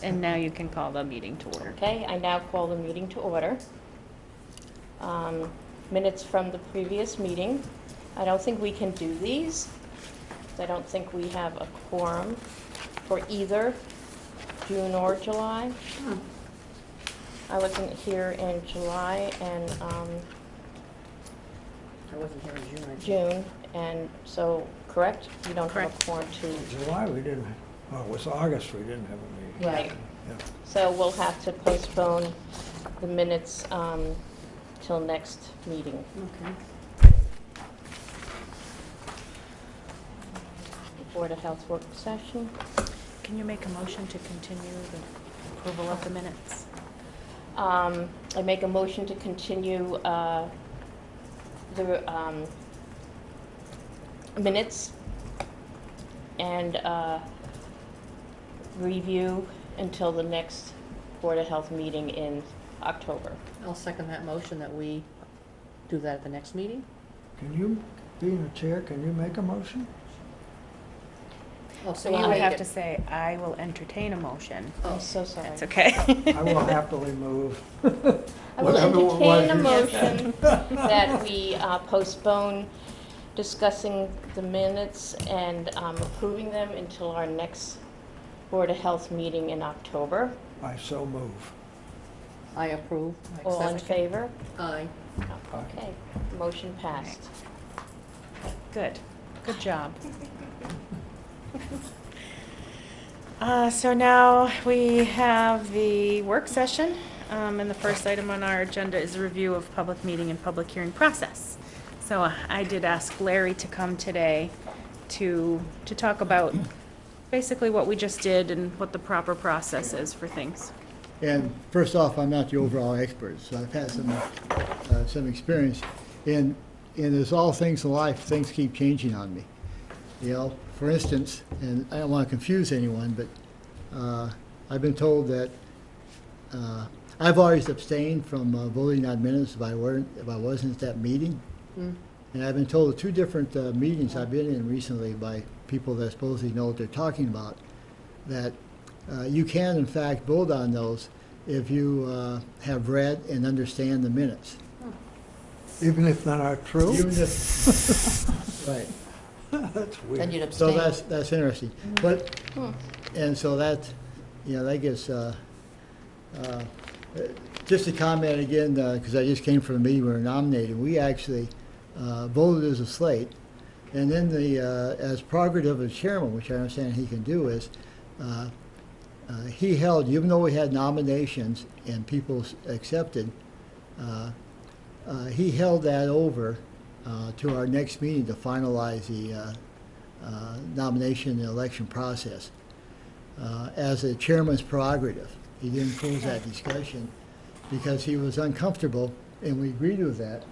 And now you can call the meeting to order. Okay, I now call the meeting to order. Minutes from the previous meeting. I don't think we can do these. I don't think we have a quorum for either June or July. I wasn't here in July and I wasn't here in June. June, and so, correct? We don't have Correct. a quorum to, July, we didn't, oh, it was August, we didn't have a meeting. right. Yeah. So we'll have to postpone the minutes till next meeting. Okay. Board of Health work session. Can you make a motion to continue the approval of the minutes? I make a motion to continue the minutes and review until the next Board of Health meeting in October. I'll second that motion that we do that at the next meeting. Can you, being the chair, can you make a motion? Oh, So Well, you I would make have it- to say, I will entertain a motion. Oh. I'm so sorry. That's okay. I will happily move. I will Whatever it was entertain a you motion that we postpone discussing the minutes and approving them until our next Board of Health meeting in October. I so move. I approve. I All in accept. favor? Aye. Okay, motion passed. Good. Good job. So now we have the work session, and the first item on our agenda is a review of public meeting and public hearing process. So I did ask Larry to come today to talk about basically what we just did and what the proper process is for things. And first off, I'm not the overall expert, so I've had some experience. And as all things in life, things keep changing on me. You know, for instance, and I don't want to confuse anyone, but I've been told that I've always abstained from voting on minutes if I wasn't at that meeting. Mm. And I've been told at two different meetings I've been in recently by people that supposedly know what they're talking about, that you can, in fact, vote on those if you have read and understand the minutes. Even if they're not true? Even if, right. That's Then you'd weird. So abstain. that's interesting. But, and so that, you know, that gives, just to comment again, because I just came from a meeting we were nominating, we actually voted as a slate. And then as prerogative of chairman, which I understand he can do, is he held, even though we had nominations and people accepted, he held that over to our next meeting to finalize the nomination and election process. As a chairman's prerogative, he didn't close that discussion because he was uncomfortable, and we agreed with that.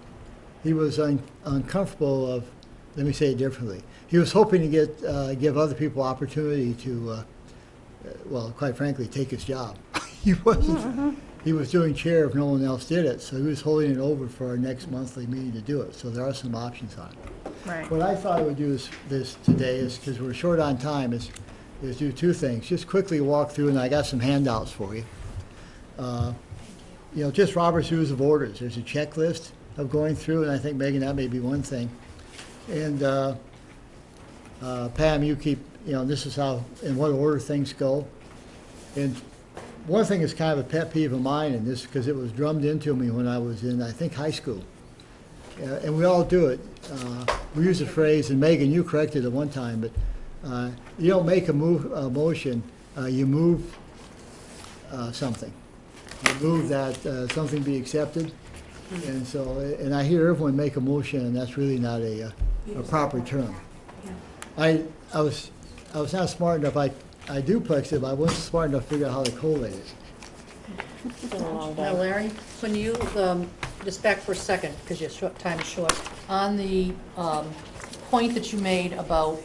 He was uncomfortable of, let me say it differently. He was hoping to give other people opportunity to, well, quite frankly, take his job. He wasn't. He was doing chair if no one else did it, so he was holding it over for our next monthly meeting to do it. So there are some options on it. Right. What I thought I would do this today is, because we're short on time, is do two things. Just quickly walk through, and I got some handouts for you. You know, just Robert's Rules of Orders. There's a checklist of going through, and I think, Megan, that may be one thing. And Pam, you keep, you know, this is how, in what order things go. And one thing is kind of a pet peeve of mine, and this, because it was drummed into me when I was in, I think, high school. And we all do it. We use the phrase, and Megan, you corrected it one time, but you don't make a motion, you move something. You move that something be accepted. And so, and I hear everyone make a motion, and that's really not a proper term. I was not smart enough. I duplexed it, but I wasn't smart enough to figure out how to collate it. It's been a long Now, day. Larry, when you, just back for a second, because your time is short, on the point that you made about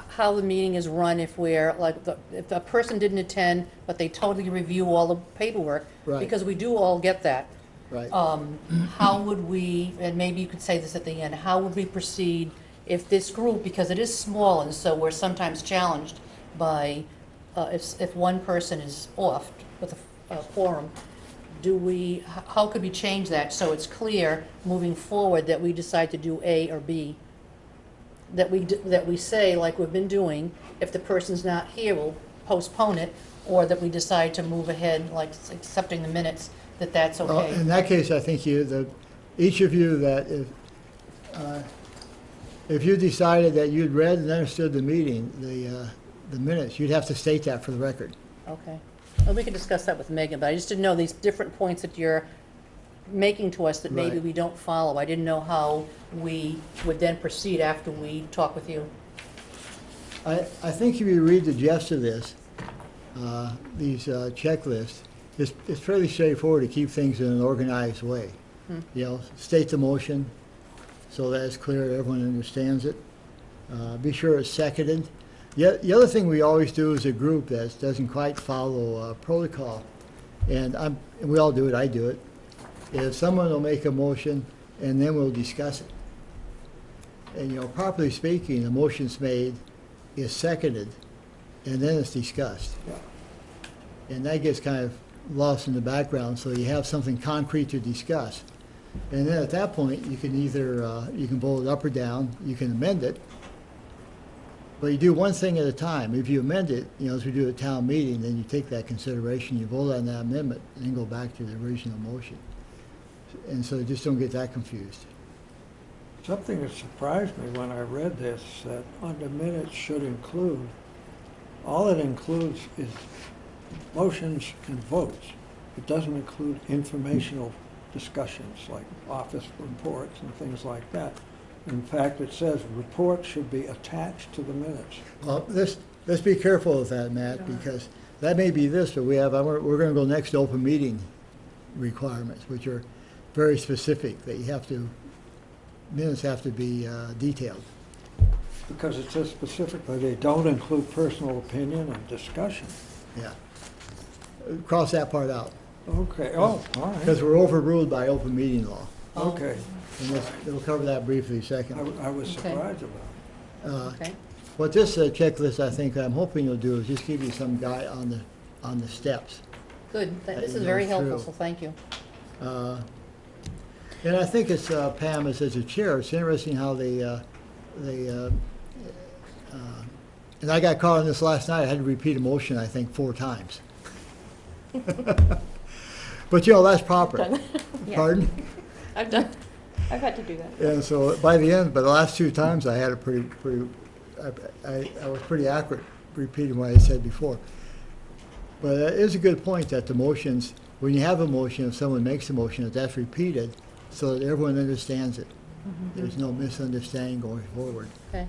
how the meeting is run if we're, like, if a person didn't attend, but they totally review all the paperwork. Right. Because we do all get that. Right. How would we, and maybe you could say this at the end, how would we proceed if this group, because it is small, and so we're sometimes challenged by, if one person is off with a quorum, how could we change that so it's clear moving forward that we decide to do A or B? That we say, like we've been doing, if the person's not here, we'll postpone it, or that we decide to move ahead, like accepting the minutes, that's Well, okay. in that case, I think each of you that if you decided that you'd read and understood the meeting, the minutes, you'd have to state that for the record. Okay. Well, we can discuss that with Megan, but I just didn't know these different points that you're making to us that maybe Right. we don't follow. I didn't know how we would then proceed after we talk with you. I think if you read the gist of this, these checklists, it's fairly straightforward to keep things in an organized way. You know, state the motion so that it's clear everyone understands it. Be sure it's seconded. The other thing we always do as a group that doesn't quite follow protocol, and we all do it, I do it, is someone will make a motion and then we'll discuss it. And, you know, properly speaking, the motion's made, is seconded, and then it's discussed. And that gets kind of lost in the background, so you have something concrete to discuss. And then at that point, you can either, you can vote it up or down, you can amend it, but you do one thing at a time. If you amend it, you know, as we do at town meeting, then you take that consideration, you vote on that amendment, and then go back to the original motion. And so just don't get that confused. Something that surprised me when I read this, that under minutes should include, all it includes is motions and votes. It doesn't include informational discussions like office reports and things like that. In fact, it says reports should be attached to the minutes. Well, let's be careful with that, Matt, because that may be this, but we're going to go next to open meeting requirements, which are very specific, that you have to, minutes have to be detailed. Because it says specifically they don't include personal opinion and discussion. Yeah. Cross that part out, Okay, oh, all because right, we're overruled by open meeting law. okay. And we'll cover that briefly second. I was Okay. surprised about Okay. What this checklist, I think, I'm hoping you'll do is just give you some guide on the steps. Good. That This you is go very helpful, through. so thank you. And I think it's, Pam, as a chair, it's interesting how and I got caught on this last night, I had to repeat a motion, I think, 4 times. But, you know, that's proper. Done. Yeah. Pardon? I've had to do that. And so by the end, but the last 2 times, I had a I was pretty accurate repeating what I said before. But it is a good point that the motions, when you have a motion, if someone makes a motion, that that's repeated so that everyone understands it. There's no misunderstanding going forward. Okay.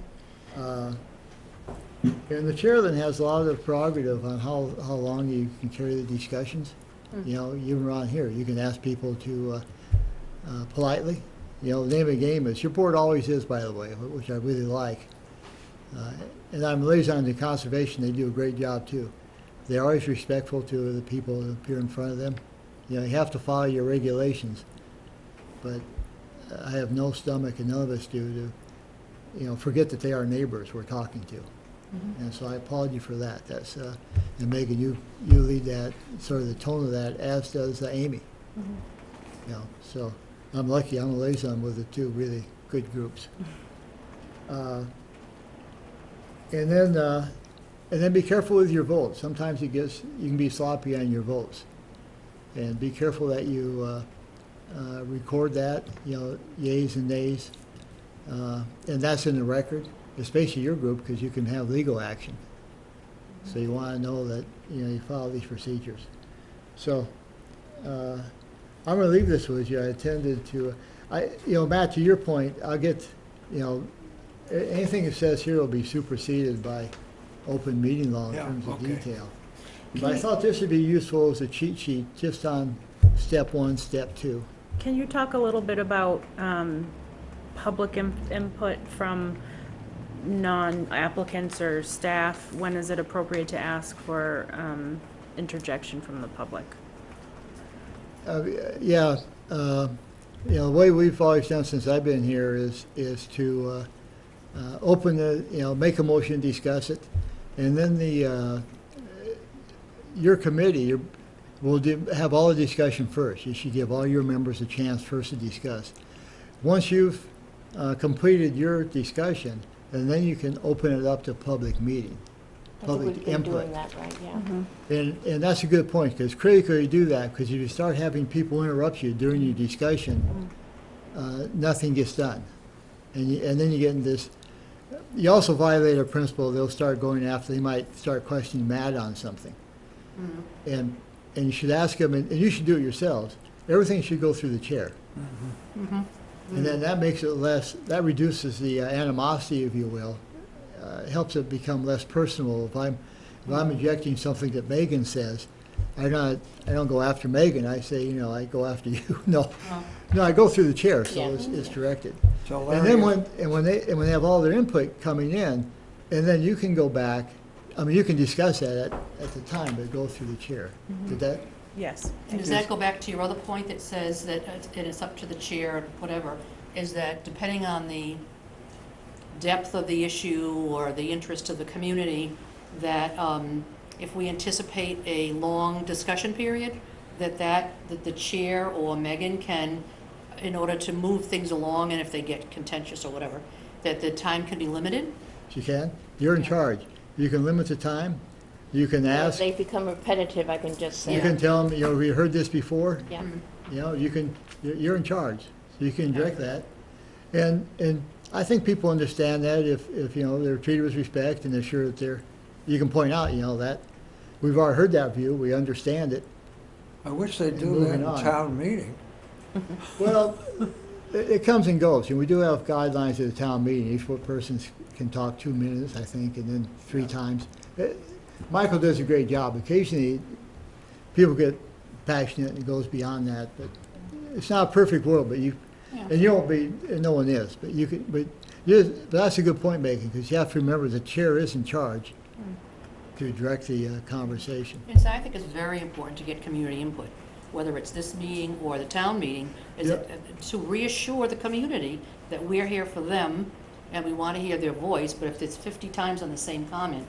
And the chair then has a lot of prerogative on how long you can carry the discussions. You know, even around here, you can ask people to politely, you know, the name of the game is, your board always is, by the way, which I really like. And I'm liaison to conservation, they do a great job too. They're always respectful to the people that appear in front of them. You know, you have to follow your regulations, but I have no stomach, and none of us do, to, you know, forget that they are neighbors we're talking to. And so I applaud you for that. That's, and Megan, you lead that, sort of the tone of that, as does Amy. You know, so I'm lucky, I'm a liaison with the 2 really good groups. And then be careful with your votes. Sometimes you can be sloppy on your votes. And be careful that you record that, you know, yeas and nays. And that's in the record, especially your group, because you can have legal action. So you want to know that, you know, you follow these procedures. So I'm going to leave this with you. I intended to, you know, Matt, to your point, I'll get, you know, anything it says here will be superseded by open meeting law in Yeah, terms of okay. detail. But I thought this would be useful as a cheat sheet, just on step 1, step 2. Can you talk a little bit about public input from non-applicants or staff? When is it appropriate to ask for interjection from the public? Yeah, you know, the way we've always done since I've been here is to open the, make a motion, discuss it, and then your committee will have all the discussion first. You should give all your members a chance first to discuss. Once you've completed your discussion, and then you can open it up to public meeting, I think public we've been input. doing that right, yeah. And that's a good point, because critically you do that, because if you start having people interrupt you during your discussion, nothing gets done. And then you get in this, you also violate a principle, they'll start going after, they might start questioning Matt on something. And you should ask them, and you should do it yourselves, everything should go through the chair. And then that makes it less, that reduces the animosity, if you will. It helps it become less personal. If I'm objecting something that Megan says, I don't go after Megan. I say, I go after you. No, I go through the chair, so Yeah. it's directed. So And Larry, then when they have all their input coming in, and then you can go back. I mean, you can discuss that at the time, but go through the chair. Did that? Yes. And does that go back to your other point that says that it's up to the chair or whatever, is that depending on the depth of the issue or the interest of the community, that if we anticipate a long discussion period, that the chair or Megan can, in order to move things along, and if they get contentious or whatever, that the time can be limited? You can. You're in charge. You can limit the time. You can If ask. they become repetitive, I can just say. You can tell them, we heard this before. Yeah. You're in charge, so you can direct that. And I think people understand that if they're treated with respect and they're sure that you can point out, that we've already heard that view, we understand it. I wish they'd And do that moving in on. town meeting. Well, it comes and goes, and we do have guidelines at the town meeting. Each person can talk 2 minutes, I think, and then 3 times. Michael does a great job. Occasionally, people get passionate and it goes beyond that, but it's not a perfect world, but and you won't be, and no one is, but but that's a good point making, because you have to remember the chair is in charge to direct the conversation. And so I think it's very important to get community input, whether it's this meeting or the town meeting, to reassure the community that we're here for them and we want to hear their voice, but if it's 50 times on the same comment,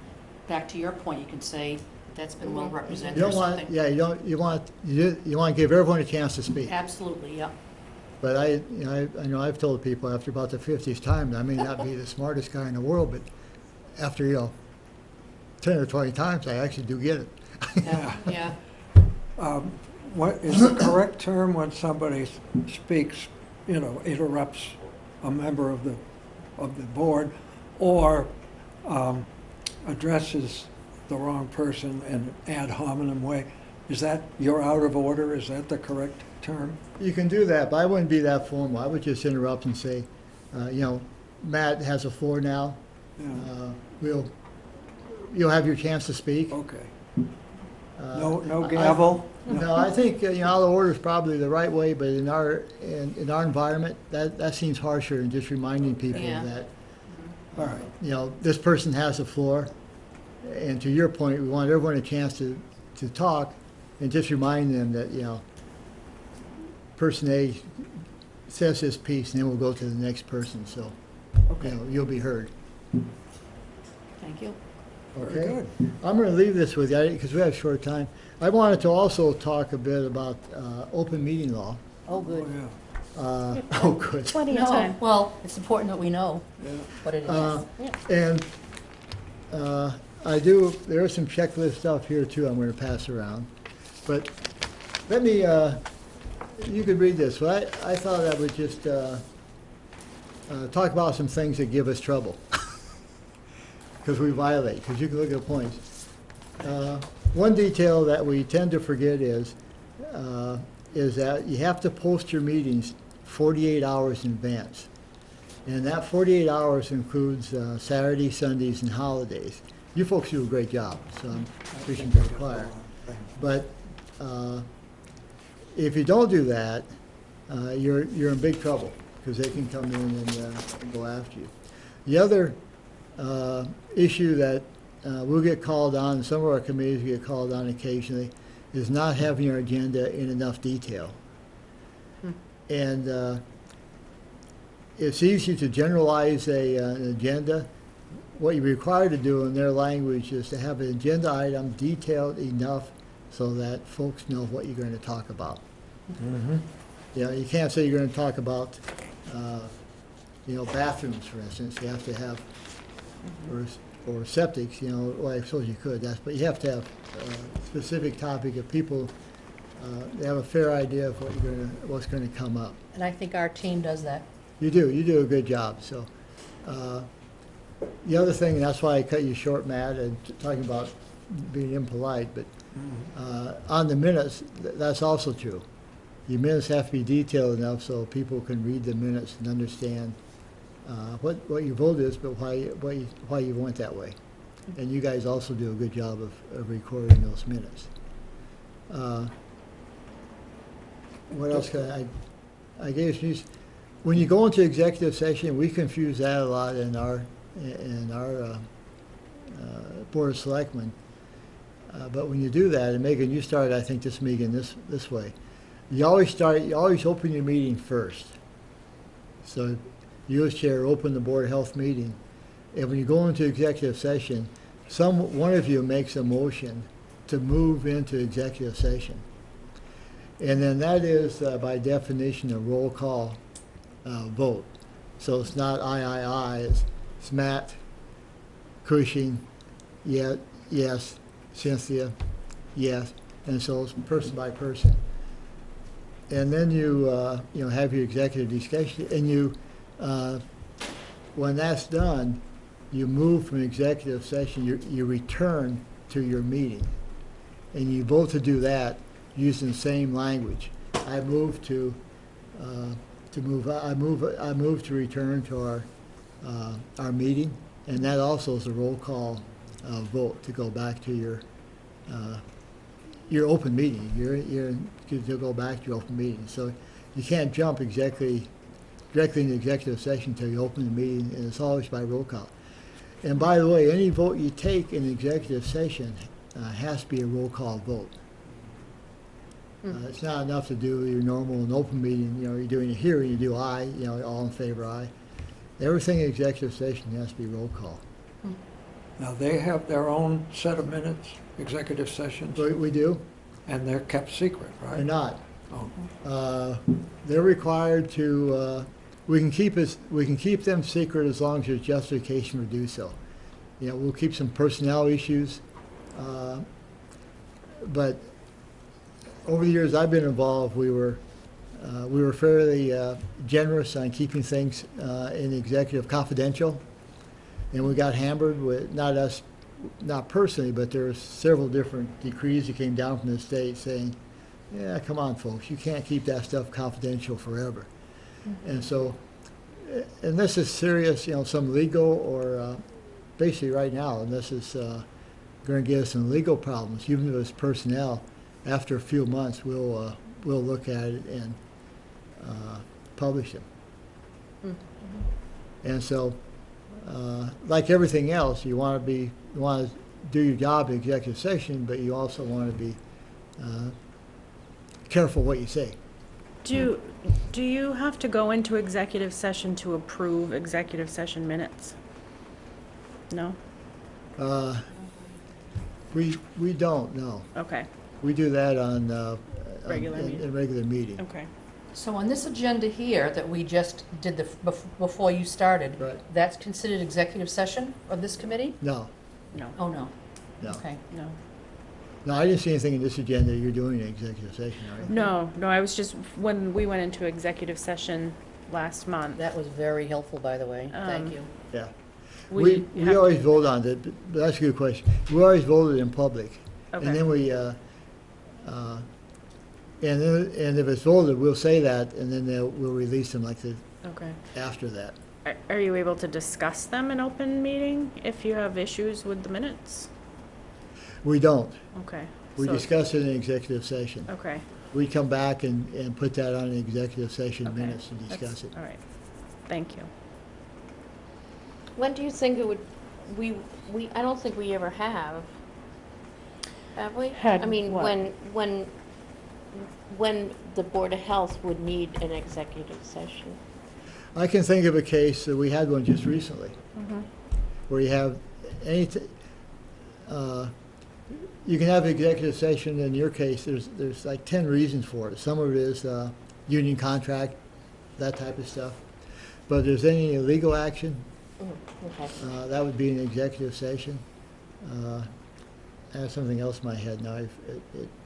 back to your point, you can say that's been well represented You or don't want, something. you want to give everyone a chance to speak. Absolutely, yeah. But I know I've told people after about the 50th time, I may not be the smartest guy in the world, but after, 10 or 20 times, I actually do get it. Yeah. What is the correct term when somebody speaks, interrupts a member of the board, or addresses the wrong person in an ad hominem way? Is that, you're out of order? Is that the correct term? You can do that, but I wouldn't be that formal. I would just interrupt and say, Matt has the floor now. Yeah. You'll have your chance to speak. Okay. Uh, No gavel? No, I think, out of order is probably the right way, but in our environment, that seems harsher than just reminding people Yeah. that, All right. this person has the floor. And to your point, we want everyone a chance to talk, and just remind them that, person A says his piece, and then we'll go to the next person, so, you'll be heard. Thank you. Very Okay? good. I'm going to leave this with you, because we have short time. I wanted to also talk a bit about open meeting law. Oh, Oh, good. yeah. Oh, good. Plenty of No, time. well, it's important that we know Yeah. what it is. And there is some checklist stuff here too I'm going to pass around. But let me, you could read this. But I thought I would just talk about some things that give us trouble. Because we violate, because you can look at the points. One detail that we tend to forget is that you have to post your meetings 48 hours in advance. And that 48 hours includes Saturdays, Sundays, and holidays. You folks do a great job, so I'm preaching to the choir. But if you don't do that, you're in big trouble, because they can come in and go after you. The other issue that we'll get called on, and some of our committees get called on occasionally, is not having our agenda in enough detail. And it's easy to generalize an agenda. What you're required to do in their language is to have an agenda item detailed enough so that folks know what you're going to talk about. You know, you can't say you're going to talk about, you know, bathrooms, for instance. You have to have, or septics, you know, well, I suppose you could, but you have to have a specific topic of people, they have a fair idea of what's going to come up. And I think our team does that. You do a good job, so. The other thing, and that's why I cut you short, Matt, and talking about being impolite, but on the minutes, that's also true. Your minutes have to be detailed enough so people can read the minutes and understand what your vote is, but why you went that way. And you guys also do a good job of recording those minutes. What else can I gave you, when you go into executive session, we confuse that a lot in our Board of Selectmen. But when you do that, and Megan, you started, I think, this meeting this way. You always open your meeting first. So you as chair open the Board of Health meeting. And when you go into executive session, one of you makes a motion to move into executive session. And then that is, by definition, a roll call vote. So it's not I, it's Matt, Cushing, yes, Cynthia, yes, and so it's person by person. And then you have your executive discussion, and when that's done, you move from executive session, you return to your meeting, and you vote to do that using the same language. I move to return to our meeting, and that also is a roll call vote to go back to your open meeting. You're to go back to your open meeting. So you can't jump directly into executive session until you open the meeting, and it's always by roll call. And by the way, any vote you take in executive session has to be a roll call vote. It's not enough to do your normal and open meeting. You know, you're doing a hearing, you do aye, you know, all in favor, aye. Everything in executive session has to be roll call. Now, they have their own set of minutes, executive sessions, We do, and they're kept secret, right? they're not. Oh, They're required to, we can keep them secret as long as there's justification to do so. You know, we'll keep some personnel issues, but over the years I've been involved, we were fairly generous on keeping things in executive confidential, and we got hammered with, not personally, but there were several different decrees that came down from the state saying, yeah, come on, folks, you can't keep that stuff confidential forever. And so, and this is serious, you know, some legal or basically right now, and this is going to give us some legal problems, even if it's personnel. After a few months, we'll look at it and publish them. And so, like everything else, you want to do your job in executive session, but you also want to be careful what you say. Do you have to go into executive session to approve executive session minutes? No? We don't, no. Okay, We do that on Regular meeting. in regular meeting. okay. So on this agenda here that we just did before you started, Right. that's considered executive session of this committee? No, No, Oh, no. no. Okay. no. No, I didn't see anything in this agenda you're doing in executive session, are you? No, I was just, when we went into executive session last month. That was very helpful, by the way. Thank you. Yeah. We We have always to- vote on it, but that's a good question. We always voted in public. And Okay. then and if it's voted, we'll say that, and then we'll release them Okay. after that. Are you able to discuss them in open meeting if you have issues with the minutes? We don't. Okay. We so- discuss it in executive session. Okay. We come back and put that on the executive session Okay. minutes and That's- discuss it. All right. Thank you. When do you think it would, I don't think we ever have. Have we? Had I mean, what? when the Board of Health would need an executive session. I can think of a case, we had one just recently, Mhm. where you have you can have executive session. In your case, there's like 10 reasons for it. Some of it is union contract, that type of stuff. But if there's any legal action, Okay. that would be an executive session. I have something else in my head now.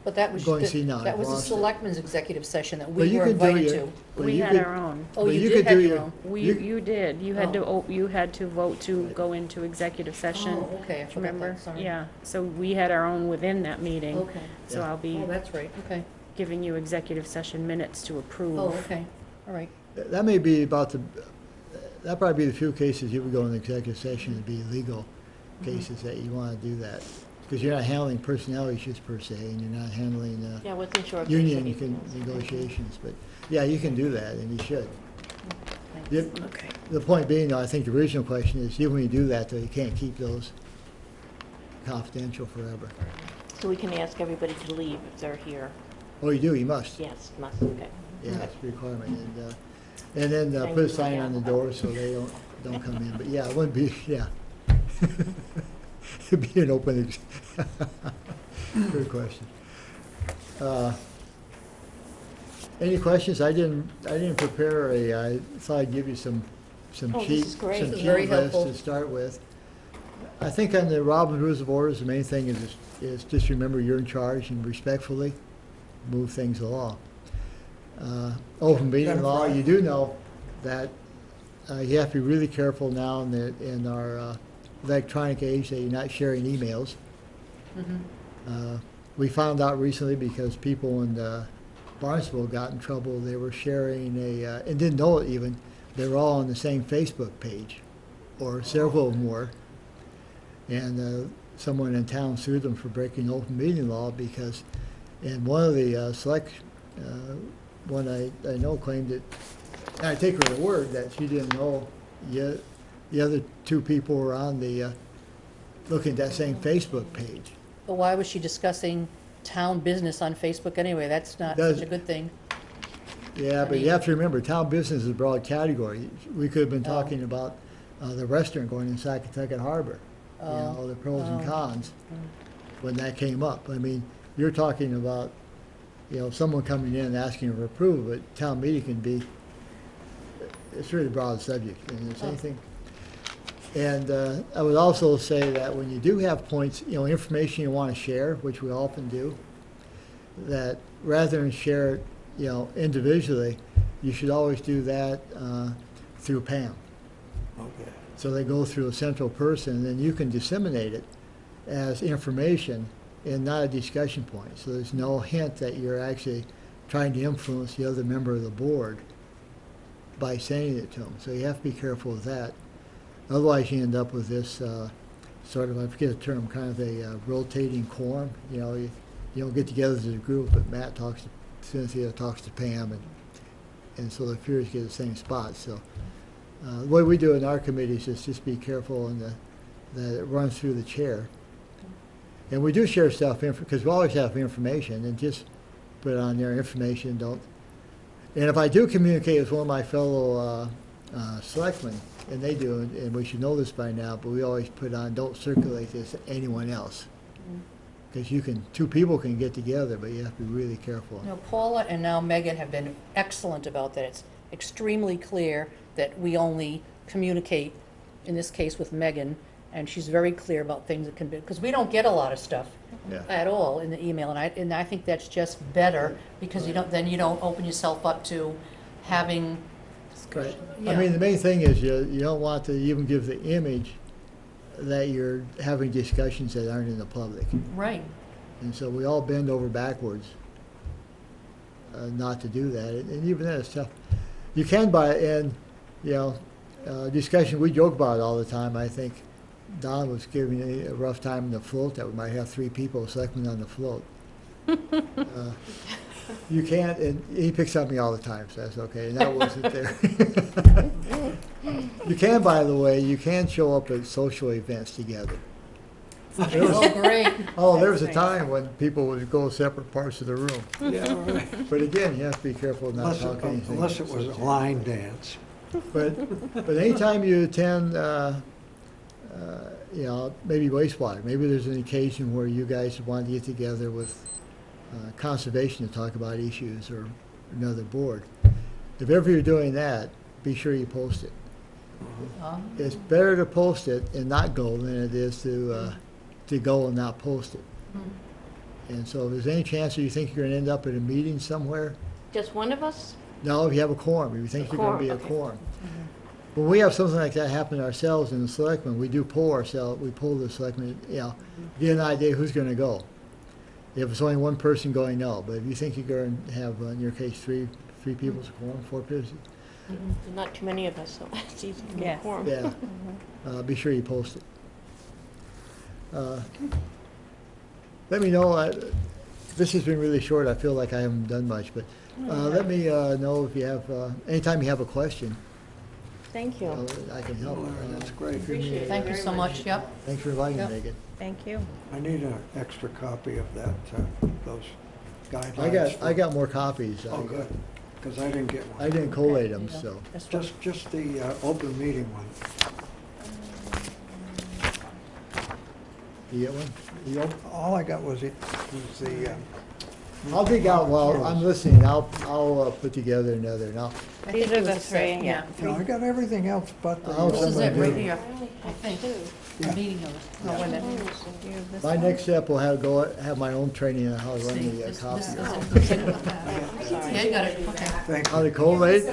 But that was, Going to see now, that I've was a lost it. selectmen's executive session that But we you were could do invited your- to. but We you had could- our own. Oh, but you you did could have do your your- own. You did. You had Oh. to, you had to vote to go into executive session. Oh, okay, I forgot Remember? that, sorry. Yeah, so we had our own within that meeting. Okay. So Yeah. I'll be Oh, that's right, okay. giving you executive session minutes to approve. Oh, okay, all right. That may be that'd probably be the few cases you would go in executive session, would be legal cases that you want to do that. Because you're not handling personnel issues per se, and you're not handling Yeah, I wasn't sure if there's union anything else. negotiations. But, yeah, you can do that, and you should. Thanks. Okay. The point being, though, I think the original question is, even when you do that, though, you can't keep those confidential forever. So we can ask everybody to leave if they're here. Oh, you do, you must. Yes, must, okay. Yeah, Okay. it's a requirement. And then Thank put a you. sign on the door so they don't come in. But, yeah, it wouldn't be, yeah. It'd be an open, good question. Any questions? I didn't prepare I thought I'd give you some Oh, this cheat, is great. some This is cheat very lists helpful. to start with. I think on the Robin Rules of Orders, the main thing is just remember you're in charge and respectfully move things along. Open meeting law, you do know that you have to be really careful now in our electronic age that you're not sharing emails. Mhm. We found out recently because people in Barnesville got in trouble. They were sharing and didn't know it even. They were all on the same Facebook page, or several of them were. And someone in town sued them for breaking open meeting law because, and one of the one I know claimed that, and I take her at her word that she didn't know yet the other two people were on looking at that same Facebook page. But why was she discussing town business on Facebook anyway? That's not Does- such a good thing. Yeah, but you have to remember, town business is a broad category. We could have been Oh. talking about the restaurant going in Saugatucket Harbor, you know, Oh. the pros and Oh. cons, when that came up. I mean, you're talking about, someone coming in and asking for approval, but town meeting can be, it's really a broad subject, and it's Oh. anything. And I would also say that when you do have points, information you want to share, which we often do, that rather than share it, individually, you should always do that through Pam. Okay. So they go through a central person, and then you can disseminate it as information and not a discussion point. So there's no hint that you're actually trying to influence the other member of the board by saying it to them. So you have to be careful with that. Otherwise, you end up with this sort of, I forget the term, kind of a rotating quorum. You don't get together as a group, but Matt talks to Cynthia, talks to Pam, and so the peers get the same spot. So the way we do it in our committees is just be careful that it runs through the chair. And we do share stuff, because we always have information, and just put it on there, information, don't. And if I do communicate with one of my fellow selectmen, and they do, and we should know this by now, but we always put on, don't circulate this to anyone else. Because two people can get together, but you have to be really careful. Paula and now Megan have been excellent about that. It's extremely clear that we only communicate, in this case with Megan, and she's very clear about things that can be, because we don't get a lot of stuff Yeah. at all in the email, and I think that's just better, because then you don't open yourself up to having. Right. Yeah. I mean, the main thing is you don't want to even give the image that you're having discussions that aren't in the public. Right. And so we all bend over backwards not to do that. And even then, it's tough. You can discussion, we joke about it all the time. I think Don was giving me a rough time in the float that we might have 3 people selecting on the float. You can't, and he picks on me all the time, so that's okay, and that wasn't there. You can, by the way, show up at social events together. Oh, great. Oh, there was a time when people would go separate parts of the room. Yeah, right. But again, you have to be careful not to talk anything. Unless it was a line dance. But anytime you attend, maybe wastewater, maybe there's an occasion where you guys want to get together with conservation to talk about issues or another board. If ever you're doing that, be sure you post it. It's better to post it and not go than it is to go and not post it. And so if there's any chance that you think you're gonna end up at a meeting somewhere, Just one of us? no, if you have a quorum, if you think A you're gonna be a quorum, okay. quorum. When we have something like that happen ourselves in the selectmen, we do poll ourselves, we poll the selectmen, get an idea who's gonna go. If it's only one person going, no, but if you think you're going to have, in your case, three people's quorum, 4 people, There's not too many of us, so it's easy to get a Yes. quorum. yeah, be sure you post it. Let me know, this has been really short, I feel like I haven't done much, but let me know if you have, anytime you have a question, Thank you. I can help. That's great. Thank you so much, yep. Thanks for inviting me, Yep. Megan. Thank you. I need an extra copy of that, those guidelines. I got more copies. Oh, good, because I didn't get I one. didn't collate them, so. Just the open meeting one. You get one? All I got was the, I'll dig out, while I'm listening, I'll put together another, and I'll, These are the three, yeah. no, I got everything else but the. Oh, This is it, somebody right do. here, I think, the meeting notice. Oh, wait a minute. You have this My one? next step will have my own training on how to run See, the this copy. is it. Yeah, you got it, okay. Thank How you. to collate?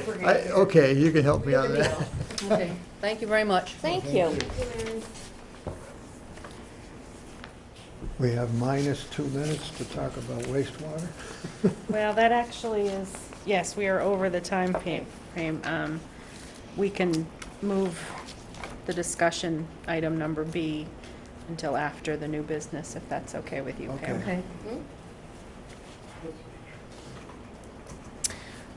Okay, you can help me on that. Okay, thank you very much. Thank you. We have minus 2 minutes to talk about wastewater. Well, that actually is, yes, we are over the time frame. We can move the discussion item number B until after the new business, if that's okay with you, Pam.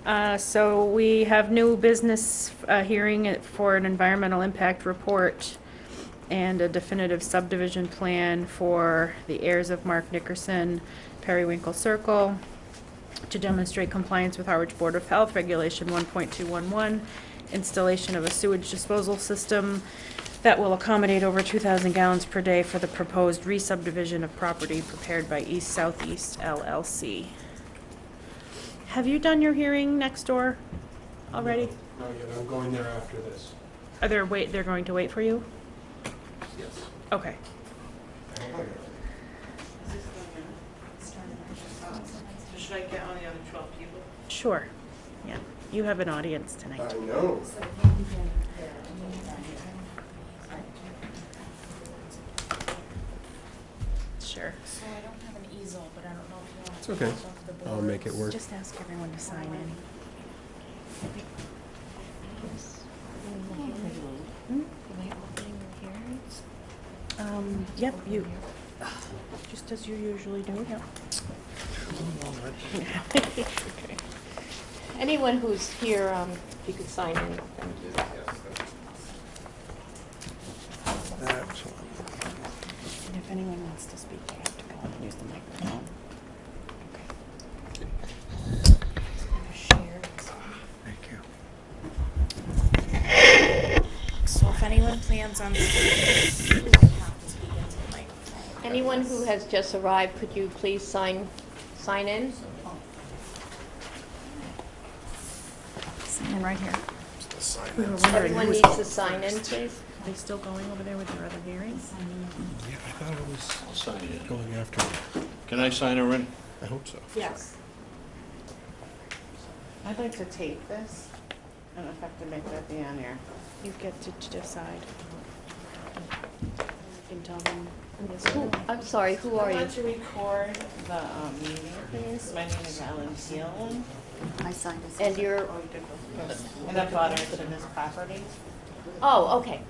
Okay. So we have new business hearing for an environmental impact report and a definitive subdivision plan for the heirs of Mark Nickerson, Periwinkle Circle, to demonstrate compliance with Harwich Board of Health Regulation 1.211, installation of a sewage disposal system that will accommodate over 2,000 gallons per day for the proposed re-subdivision of property prepared by East Southeast LLC. Have you done your hearing next door already? Not yet, I'm going there after this. Are they they're going to wait for you? Yes. Okay. Should I get on the other 12 people? Sure. Yeah. You have an audience tonight. I know. Sure. So I don't have an easel, but I don't know if you want It's to. okay. close off the I'll make it boards. work. Just ask everyone to sign in. Yep, you, just as you usually do, yep. Okay. Anyone who's here, if you could sign in. Thank you. That's one. And if anyone wants to speak, they have to go and use the microphone. Thank you. So if anyone plans on speaking, you have to speak into the microphone. Anyone who has just arrived, could you please sign in? Sign in right here. Everyone needs to sign in, please. Are they still going over there with their other hearings? Yeah, I thought it was going after. Can I sign her in? I hope so. Yes. I'd like to tape this. I don't know if I have to make that be on here. You get to decide. You can tell them. I'm sorry, who are I you? want to record the meeting, please. My name is Ellen Thielen. And you're, And the butters to this property. oh, okay.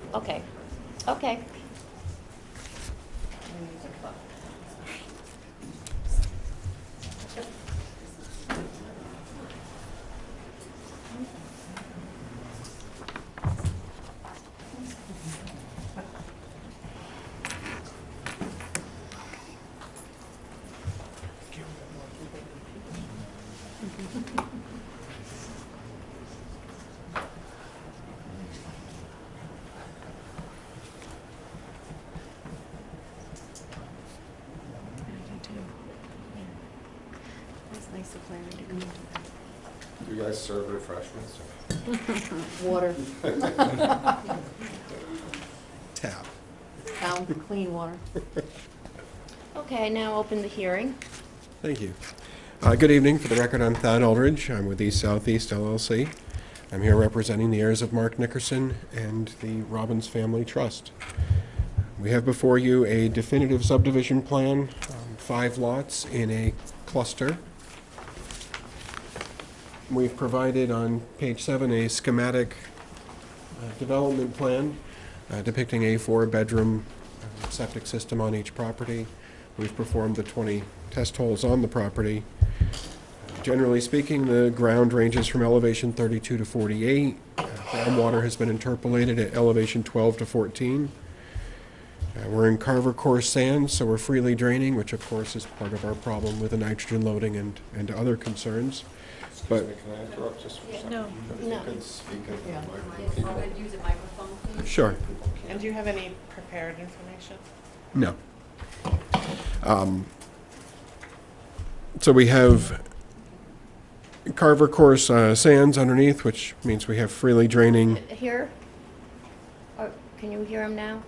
nice of Larry to come into that. Do you guys serve refreshments? Water, Tap. town, clean water. Okay, I now open the hearing. Thank you. Good evening. For the record, I'm Thad Aldridge. I'm with East Southeast LLC. I'm here representing the heirs of Mark Nickerson and the Robbins Family Trust. We have before you a definitive subdivision plan, 5 lots in a cluster. We've provided on page 7 a schematic development plan depicting a 4-bedroom septic system on each property. We've performed the 20 test holes on the property. Generally speaking, the ground ranges from elevation 32 to 48. Groundwater has been interpolated at elevation 12 to 14. We're in Carver coarse sand, so we're freely draining, which of course is part of our problem with the nitrogen loading and other concerns. But Can I interrupt just for a second? No. If you No. could speak into the Yeah. microphone. Use a microphone, please. sure. And do you have any prepared information? No. So we have Carver coarse sands underneath, which means we have freely draining. Here? Or can you hear him now?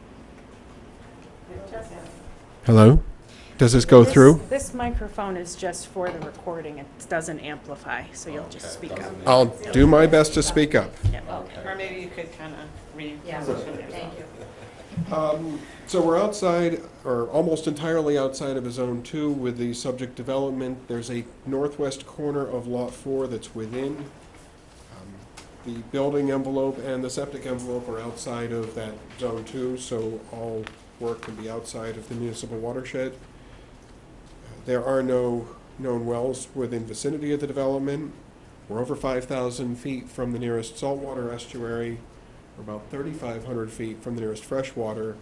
Hello? Does this go through? This microphone is just for the recording. It doesn't amplify, so you'll just speak up. I'll do my best to speak up. Yeah. Or maybe you could kind of Yeah, reposition yourself. thank you. So we're outside, or almost entirely outside of a Zone 2 with the subject development. There's a northwest corner of Lot 4 that's within. The building envelope and the septic envelope are outside of that Zone 2, so all work can be outside of the municipal watershed. There are no known wells within vicinity of the development. We're over 5,000 feet from the nearest saltwater estuary. We're about 3,500 feet from the nearest freshwater.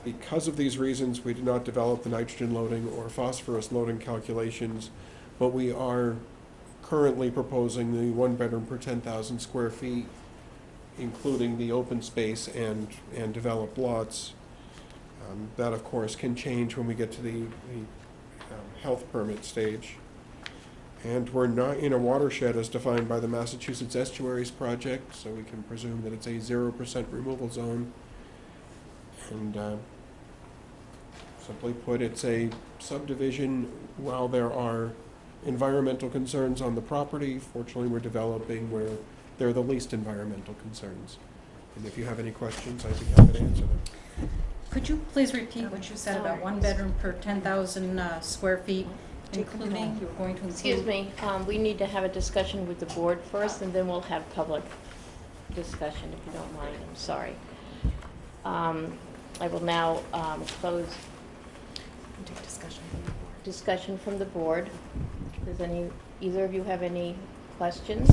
Because of these reasons, we did not develop the nitrogen loading or phosphorus loading calculations, but we are currently proposing the 1 bedroom per 10,000 square feet, including the open space and developed lots. That, of course, can change when we get to the health permit stage. And we're not in a watershed as defined by the Massachusetts Estuaries Project, so we can presume that it's a 0% removal zone. And simply put, it's a subdivision. While there are environmental concerns on the property, fortunately, we're developing where there are the least environmental concerns. And if you have any questions, I'd be happy to answer them. Could you please repeat what you said about 1 bedroom per 10,000 square feet, including, you were going to include? Excuse me, we need to have a discussion with the board first, and then we'll have public discussion, if you don't mind. I'm sorry. I will now close Take discussion. discussion from the board. Does either of you have any questions?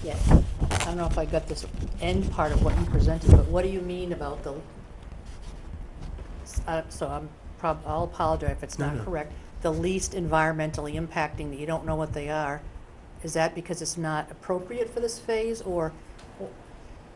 Yes. I don't know if I got this end part of what you presented, but what do you mean about the, I'll apologize if it's not No. correct, the least environmentally impacting, that you don't know what they are? Is that because it's not appropriate for this phase, or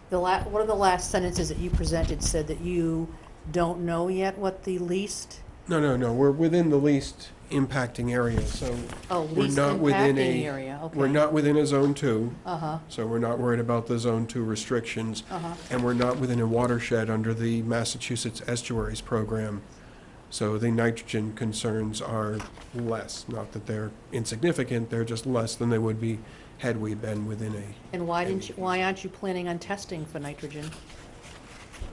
what are the last sentences that you presented said that you don't know yet what the least? No, we're within the least impacting area, so Oh, we're least not within impacting a, area, okay. we're not within a Zone 2, Uh-huh, so we're not worried about the Zone 2 restrictions. uh-huh. And we're not within a watershed under the Massachusetts Estuaries Program. So the nitrogen concerns are less, not that they're insignificant, they're just less than they would be had we been within a. And why aren't you planning on testing for nitrogen?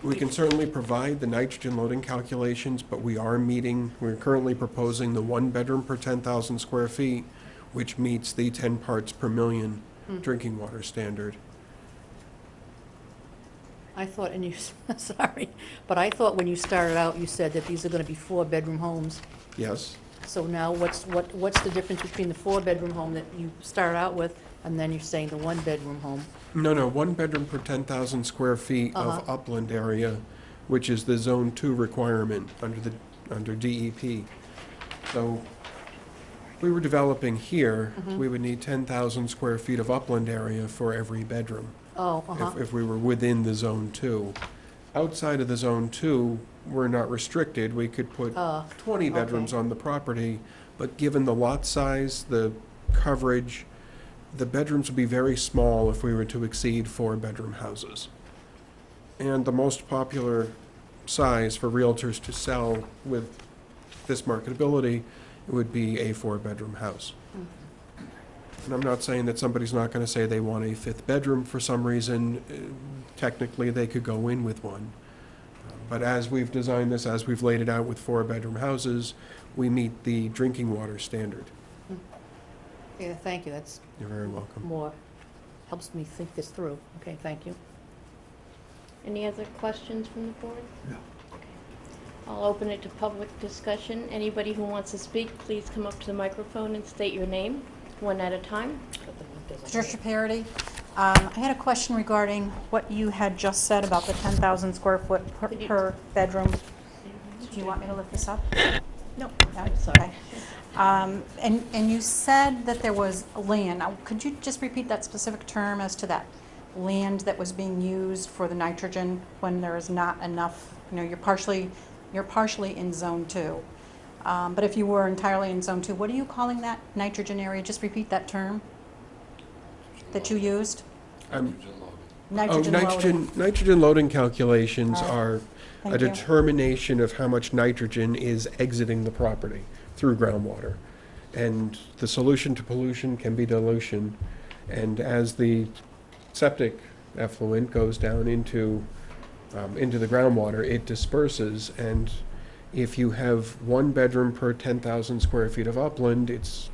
We can certainly provide the nitrogen loading calculations, but we're currently proposing the 1 bedroom per 10,000 square feet, which meets the 10 parts per million drinking water standard. I thought, and you, sorry, but I thought when you started out, you said that these are gonna be 4-bedroom homes. Yes? So now what's the difference between the 4-bedroom home that you started out with, and then you're saying the 1-bedroom home? No, 1 bedroom per 10,000 square feet of Uh-huh. upland area, which is the Zone 2 requirement under DEP. So if we were developing here, we would need 10,000 square feet of upland area for every bedroom. Oh, uh-huh, If we were within the Zone 2. Outside of the Zone 2, we're not restricted. We could put 20 bedrooms okay. on the property, but given the lot size, the coverage, the bedrooms would be very small if we were to exceed 4-bedroom houses. And the most popular size for realtors to sell with this marketability would be a 4-bedroom house. And I'm not saying that somebody's not going to say they want a 5th bedroom for some reason. Technically, they could go in with one. But as we've designed this, as we've laid it out with 4-bedroom houses, we meet the drinking water standard. Yeah, thank you, that's You're very welcome. more, helps me think this through. Okay, thank you. Any other questions from the board? No. I'll open it to public discussion. Anybody who wants to speak, please come up to the microphone and state your name, one at a time. Patricia Parity. I had a question regarding what you had just said about the 10,000 square foot Could you- per bedroom. Do you want me to lift this up? No. No? Okay. And you said that there was land. Now, could you just repeat that specific term as to that land that was being used for the nitrogen when there is not enough, you know, you're partially in zone 2. But if you were entirely in zone 2, what are you calling that nitrogen area? Just repeat that term that you used. Nitrogen loading. Nitrogen loading calculations All right. are a Thank you. determination of how much nitrogen is exiting the property through groundwater. And the solution to pollution can be dilution. And as the septic effluent goes down into the groundwater, it disperses. And if you have 1 bedroom per 10,000 square feet of upland, it's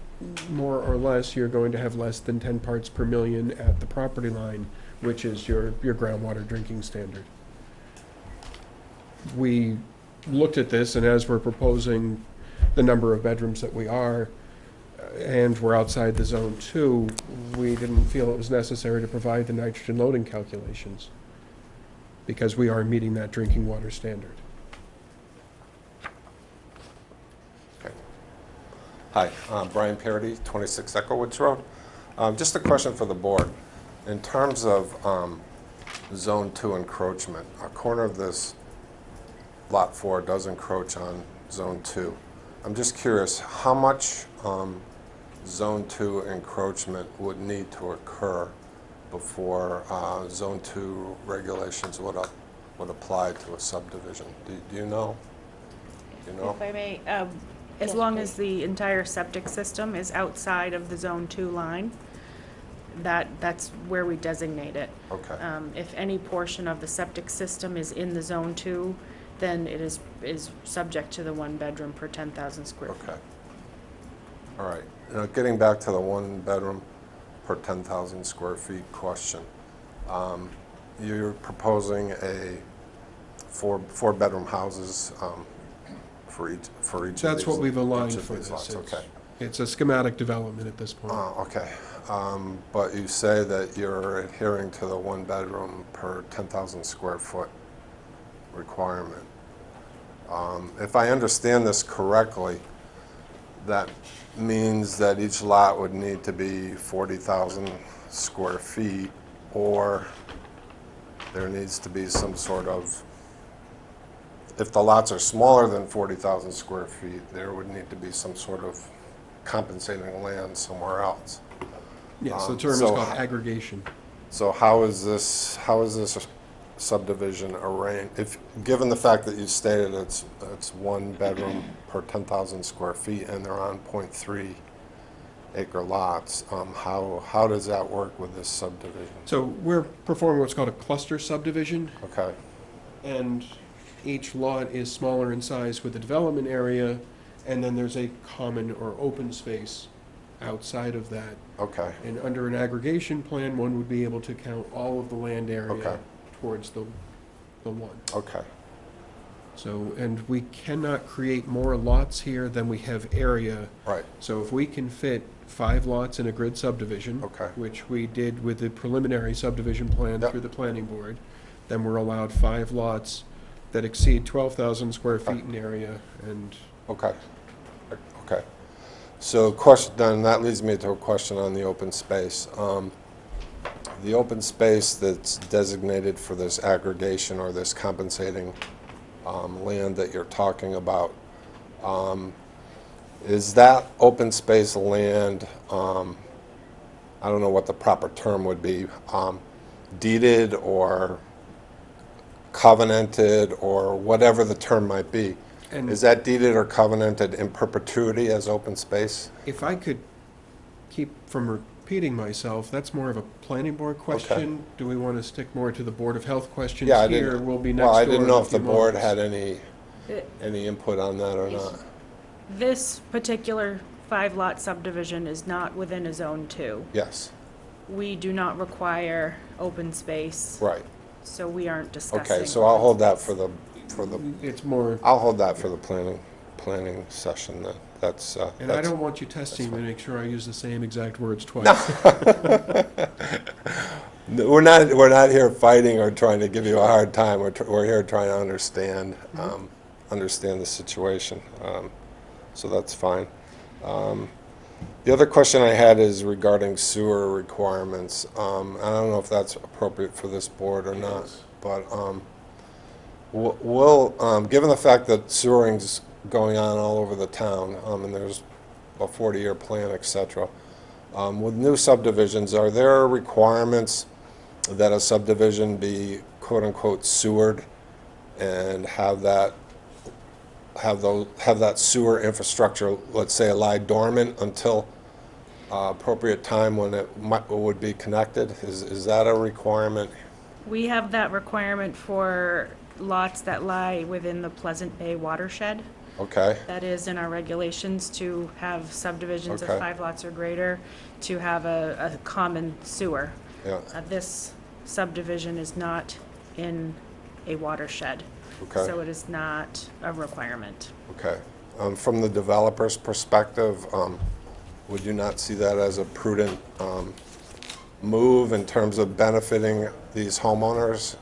more or less, you're going to have less than 10 parts per million at the property line, which is your groundwater drinking standard. We looked at this, and as we're proposing the number of bedrooms that we are, and we're outside the zone 2, we didn't feel it was necessary to provide the nitrogen loading calculations, because we are meeting that drinking water standard. Hi, Brian Parity, 26 Echo Road. Just a question for the board. In terms of Zone 2 encroachment, a corner of this Lot 4 does encroach on Zone 2. I'm just curious, how much Zone 2 encroachment would need to occur before Zone 2 regulations would apply to a subdivision? Do you know? Do you know? If I may, as Yes, long please. as the entire septic system is outside of the Zone 2 line, that's where we designate it. Okay. If any portion of the septic system is in the Zone 2, then it is subject to the 1 bedroom per 10,000 square feet. Okay. All right. Now, getting back to the 1 bedroom per 10,000 square feet question, you're proposing a four bedroom houses for each of these. That's what we've aligned each of for these this. lots. Okay. It's a schematic development at this point. Okay. But you say that you're adhering to the 1 bedroom per 10,000 square foot requirement. If I understand this correctly, that means that each lot would need to be 40,000 square feet, or there needs to be some sort of, if the lots are smaller than 40,000 square feet, there would need to be some sort of compensating land somewhere else. Yes, the term is so called ho- aggregation. So how is this subdivision arranged? If, given the fact that you stated it's 1 bedroom per 10,000 square feet and they're on 0.3 acre lots, how does that work with this subdivision? So we're performing what's called a cluster subdivision, Okay, and each lot is smaller in size with the development area, and then there's a common or open space outside of that. okay, And under an aggregation plan, one would be able to count all of the land area Okay. towards the one. okay, So, and we cannot create more lots here than we have area. right, So if we can fit 5 lots in a grid subdivision, Okay. which we did with the preliminary subdivision plan Yep. through the planning board, then we're allowed 5 lots that exceed 12,000 square feet in area, and okay, okay. So question, then that leads me to a question on the open space. the open space that's designated for this aggregation or this compensating land that you're talking about, is that open space land, I don't know what the proper term would be, deeded or covenanted or whatever the term might be? And Is that deeded or covenanted in perpetuity as open space? if I could keep from repeating myself, that's more of a planning board question. Do we want to stick more to the Board of Health questions Yeah, I here? didn't, We'll be next well, I door didn't in know a if the few board moments. had It- any input on that or Is- not. This particular 5-lot subdivision is not within a Zone 2. Yes, We do not require open space, right. so we aren't discussing. Okay, so I'll open hold that space. for the, It's more, I'll hold that for the planning session then. That's, and I that's, don't want you testing to make sure I use the same exact words twice. we're not here fighting or trying to give you a hard time. We're here trying to understand, understand the situation. So that's fine. The other question I had is regarding sewer requirements. I don't know if that's appropriate for this board or not, but given the fact that sewering's going on all over the town, and there's a 40-year plan, et cetera, with new subdivisions, are there requirements that a subdivision be quote-unquote sewered and have that sewer infrastructure, let's say, lie dormant until appropriate time when it would be connected? Is that a requirement? We have that requirement for lots that lie within the Pleasant Bay watershed. Okay, That is in our regulations to have subdivisions of Okay. 5 lots or greater, to have a common sewer. yeah, This subdivision is not in a watershed, okay, so it is not a requirement. okay. From the developer's perspective, would you not see that as a prudent move in terms of benefiting these homeowners?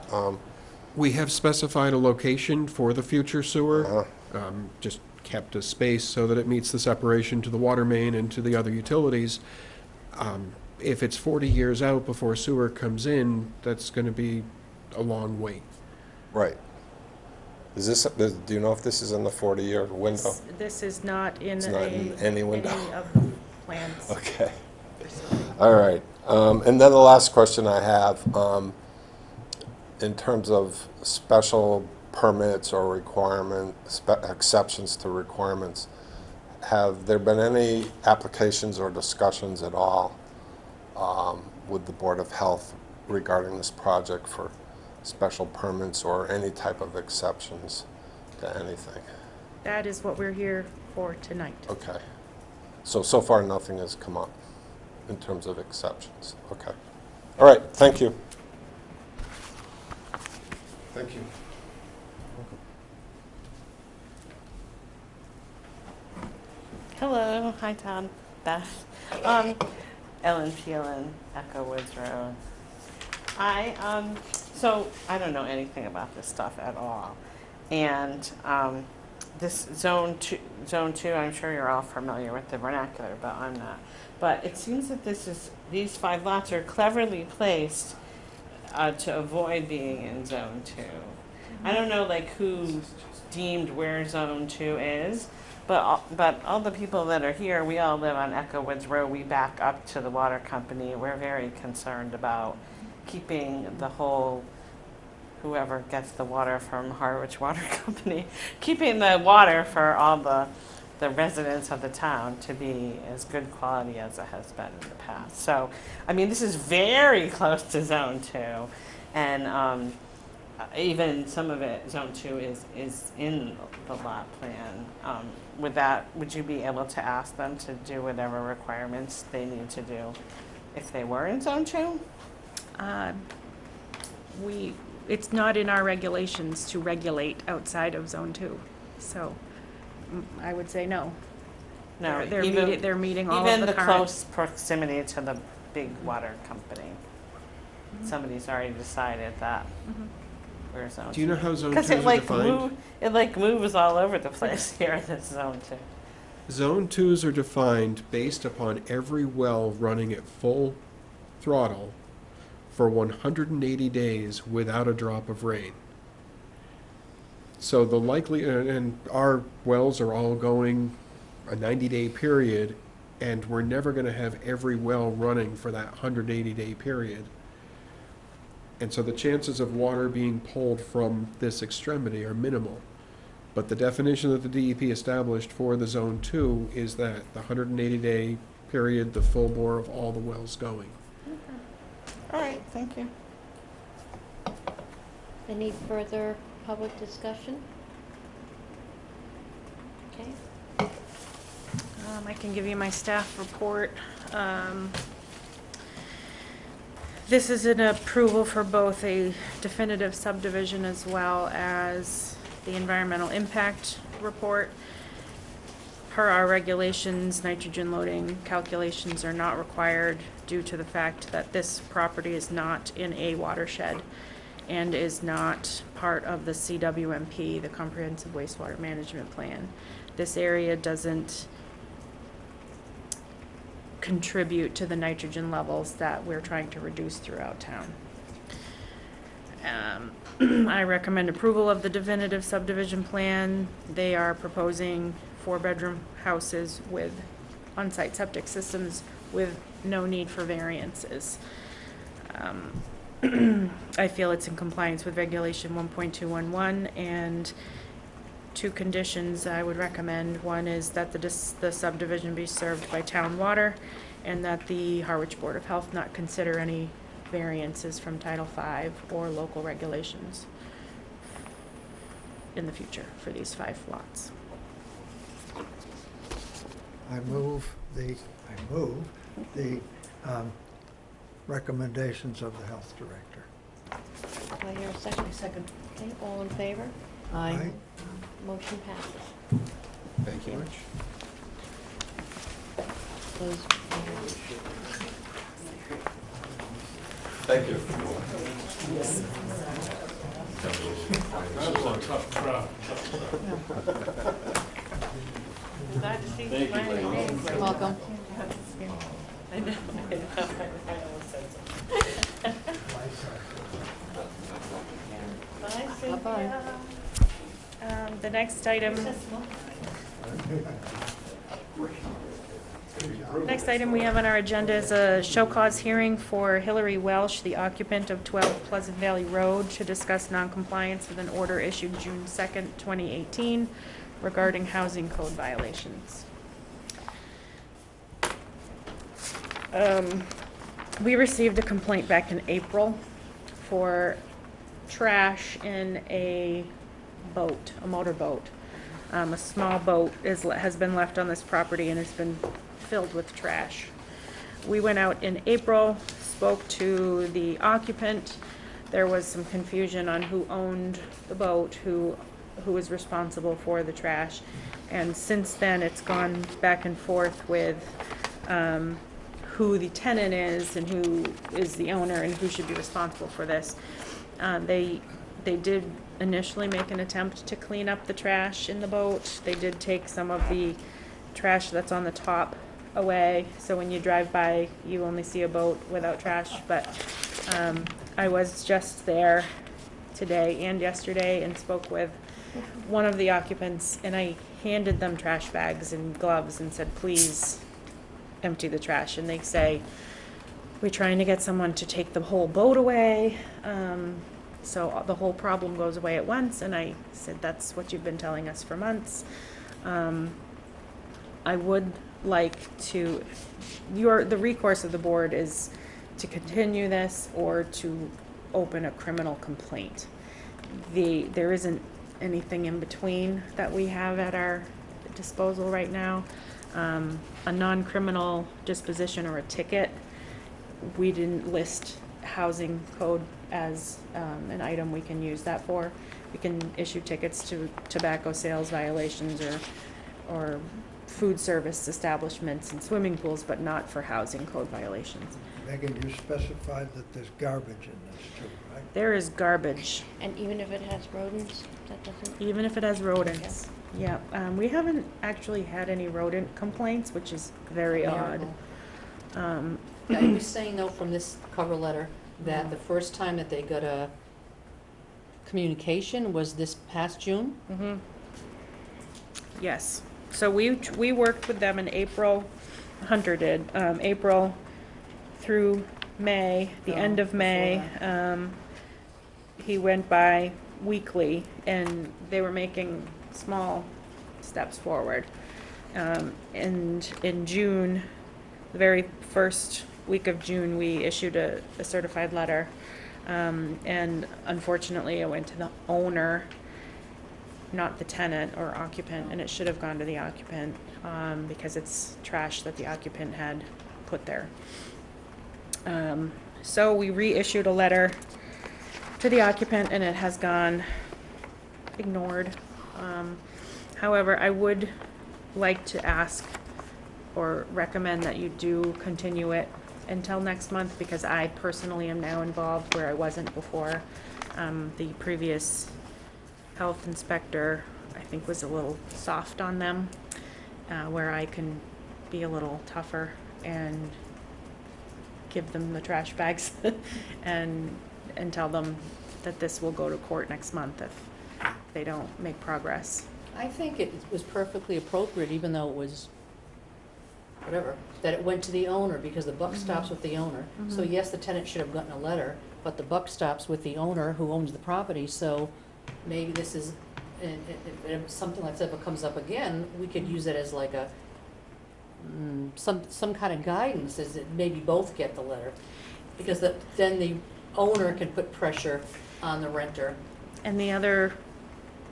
We have specified a location for the future sewer, Uh-huh. just kept a space so that it meets the separation to the water main and to the other utilities. If it's 40 years out before sewer comes in, that's going to be a long wait. Right. Is this, do you know if this is in the 40-year window? This is not in It's not in any window. of the plans. Okay. All right. And then the last question I have, in terms of special permits or exceptions to requirements, have there been any applications or discussions at all with the Board of Health regarding this project for special permits or any type of exceptions to anything? That is what we're here for tonight. Okay. So far, nothing has come up in terms of exceptions. Okay. All right, thank you. Thank you. Hello, hi Tom, Beth. Ellen Phelan, Echo Woods Road. So I don't know anything about this stuff at all. And this zone two, I'm sure you're all familiar with the vernacular, but I'm not. But it seems that these 5 lots are cleverly placed to avoid being in zone 2. I don't know like who deemed where zone 2 is, but all the people that are here, we all live on Echo Woods Road. We back up to the water company. We're very concerned about keeping the whole, whoever gets the water from Harwich Water Company, keeping the water for all the residents of the town to be as good quality as it has been in the past. So, I mean, this is very close to zone 2, and even some of it, zone 2 is in the lot plan. Would you be able to ask them to do whatever requirements they need to do if they were in zone 2? It's not in our regulations to regulate outside of Zone 2, so I would say no. No, They're meeting all of even the the current. close proximity to the big water company. Somebody's already decided that we're zone 2. Do you know how zone 2s Because are defined? it moves all over the place here in this zone 2. Zone 2s are defined based upon every well running at full throttle for 180 days without a drop of rain. So the likely, and our wells are all going a 90-day period, and we're never going to have every well running for that 180-day period. And so the chances of water being pulled from this extremity are minimal. But the definition that the DEP established for the Zone 2 is that the 180-day period, the full bore of all the wells going. All right, thank you. Any further public discussion? Okay. I can give you my staff report. This is an approval for both a definitive subdivision as well as the environmental impact report. Per our regulations, nitrogen loading calculations are not required due to the fact that this property is not in a watershed and is not part of the CWMP, the Comprehensive Wastewater Management Plan. This area doesn't contribute to the nitrogen levels that we're trying to reduce throughout town. I recommend approval of the definitive subdivision plan. They are proposing 4-bedroom houses with on-site septic systems with no need for variances. I feel it's in compliance with regulation 1.211, and 2 conditions I would recommend. One is that the subdivision be served by town water, and that the Harwich Board of Health not consider any variances from Title V or local regulations in the future for these 5 lots. I move the recommendations of the health director. Do I hear a second? Second. Okay, all in favor? Aye. Motion passes. Thank you much. Those- Thank you. Glad to see you smiling names. You're welcome. I know. I almost said something. Bye, Cynthia. Bye-bye. The next item. Next item we have on our agenda is a show cause hearing for Hillary Welsh, the occupant of 12 Pleasant Valley Road, to discuss noncompliance with an order issued June 2nd, 2018 regarding housing code violations. We received a complaint back in April for trash in a boat, a motorboat. A small boat has been left on this property and has been filled with trash. We went out in April, spoke to the occupant. There was some confusion on who owned the boat, who was responsible for the trash. And since then, it's gone back and forth with who the tenant is and who is the owner and who should be responsible for this. They did initially make an attempt to clean up the trash in the boat. They did take some of the trash that's on the top away, so when you drive by, you only see a boat without trash. But I was just there today and yesterday and spoke with one of the occupants, and I handed them trash bags and gloves and said, please empty the trash. And they say, we're trying to get someone to take the whole boat away, so the whole problem goes away at once. And I said, that's what you've been telling us for months. I would like to, the recourse of the board is to continue this or to open a criminal complaint. There isn't anything in between that we have at our disposal right now. A non-criminal disposition or a ticket, we didn't list housing code as an item we can use that for. We can issue tickets to tobacco sales violations or food service establishments and swimming pools, but not for housing code violations. Megan, you specified that there's garbage in this too, right? There is garbage, And even if it has rodents, that doesn't? even if it has rodents. Yeah, we haven't actually had any rodent complaints, which is very odd. Yeah, he was saying though from this cover letter that the first time that they got a communication was this past June? Mm-hmm. Yes. So we worked with them in April, Hunter did, April through May, the end of May. He went by weekly, and they were making small steps forward. And in June, the very first week of June, we issued a certified letter. And unfortunately, it went to the owner, not the tenant or occupant, and it should have gone to the occupant, because it's trash that the occupant had put there. So we reissued a letter to the occupant, and it has gone ignored. However, I would like to ask or recommend that you do continue it until next month, because I personally am now involved where I wasn't before. The previous health inspector, I think, was a little soft on them, where I can be a little tougher and give them the trash bags and tell them that this will go to court next month if they don't make progress. I think it was perfectly appropriate, even though it was, whatever, that it went to the owner, because the buck stops with the owner. So yes, the tenant should have gotten a letter, but the buck stops with the owner who owns the property, so maybe this is, if something like that comes up again, we could use it as like a, some kind of guidance, is that maybe both get the letter. Because then the owner can put pressure on the renter. And the other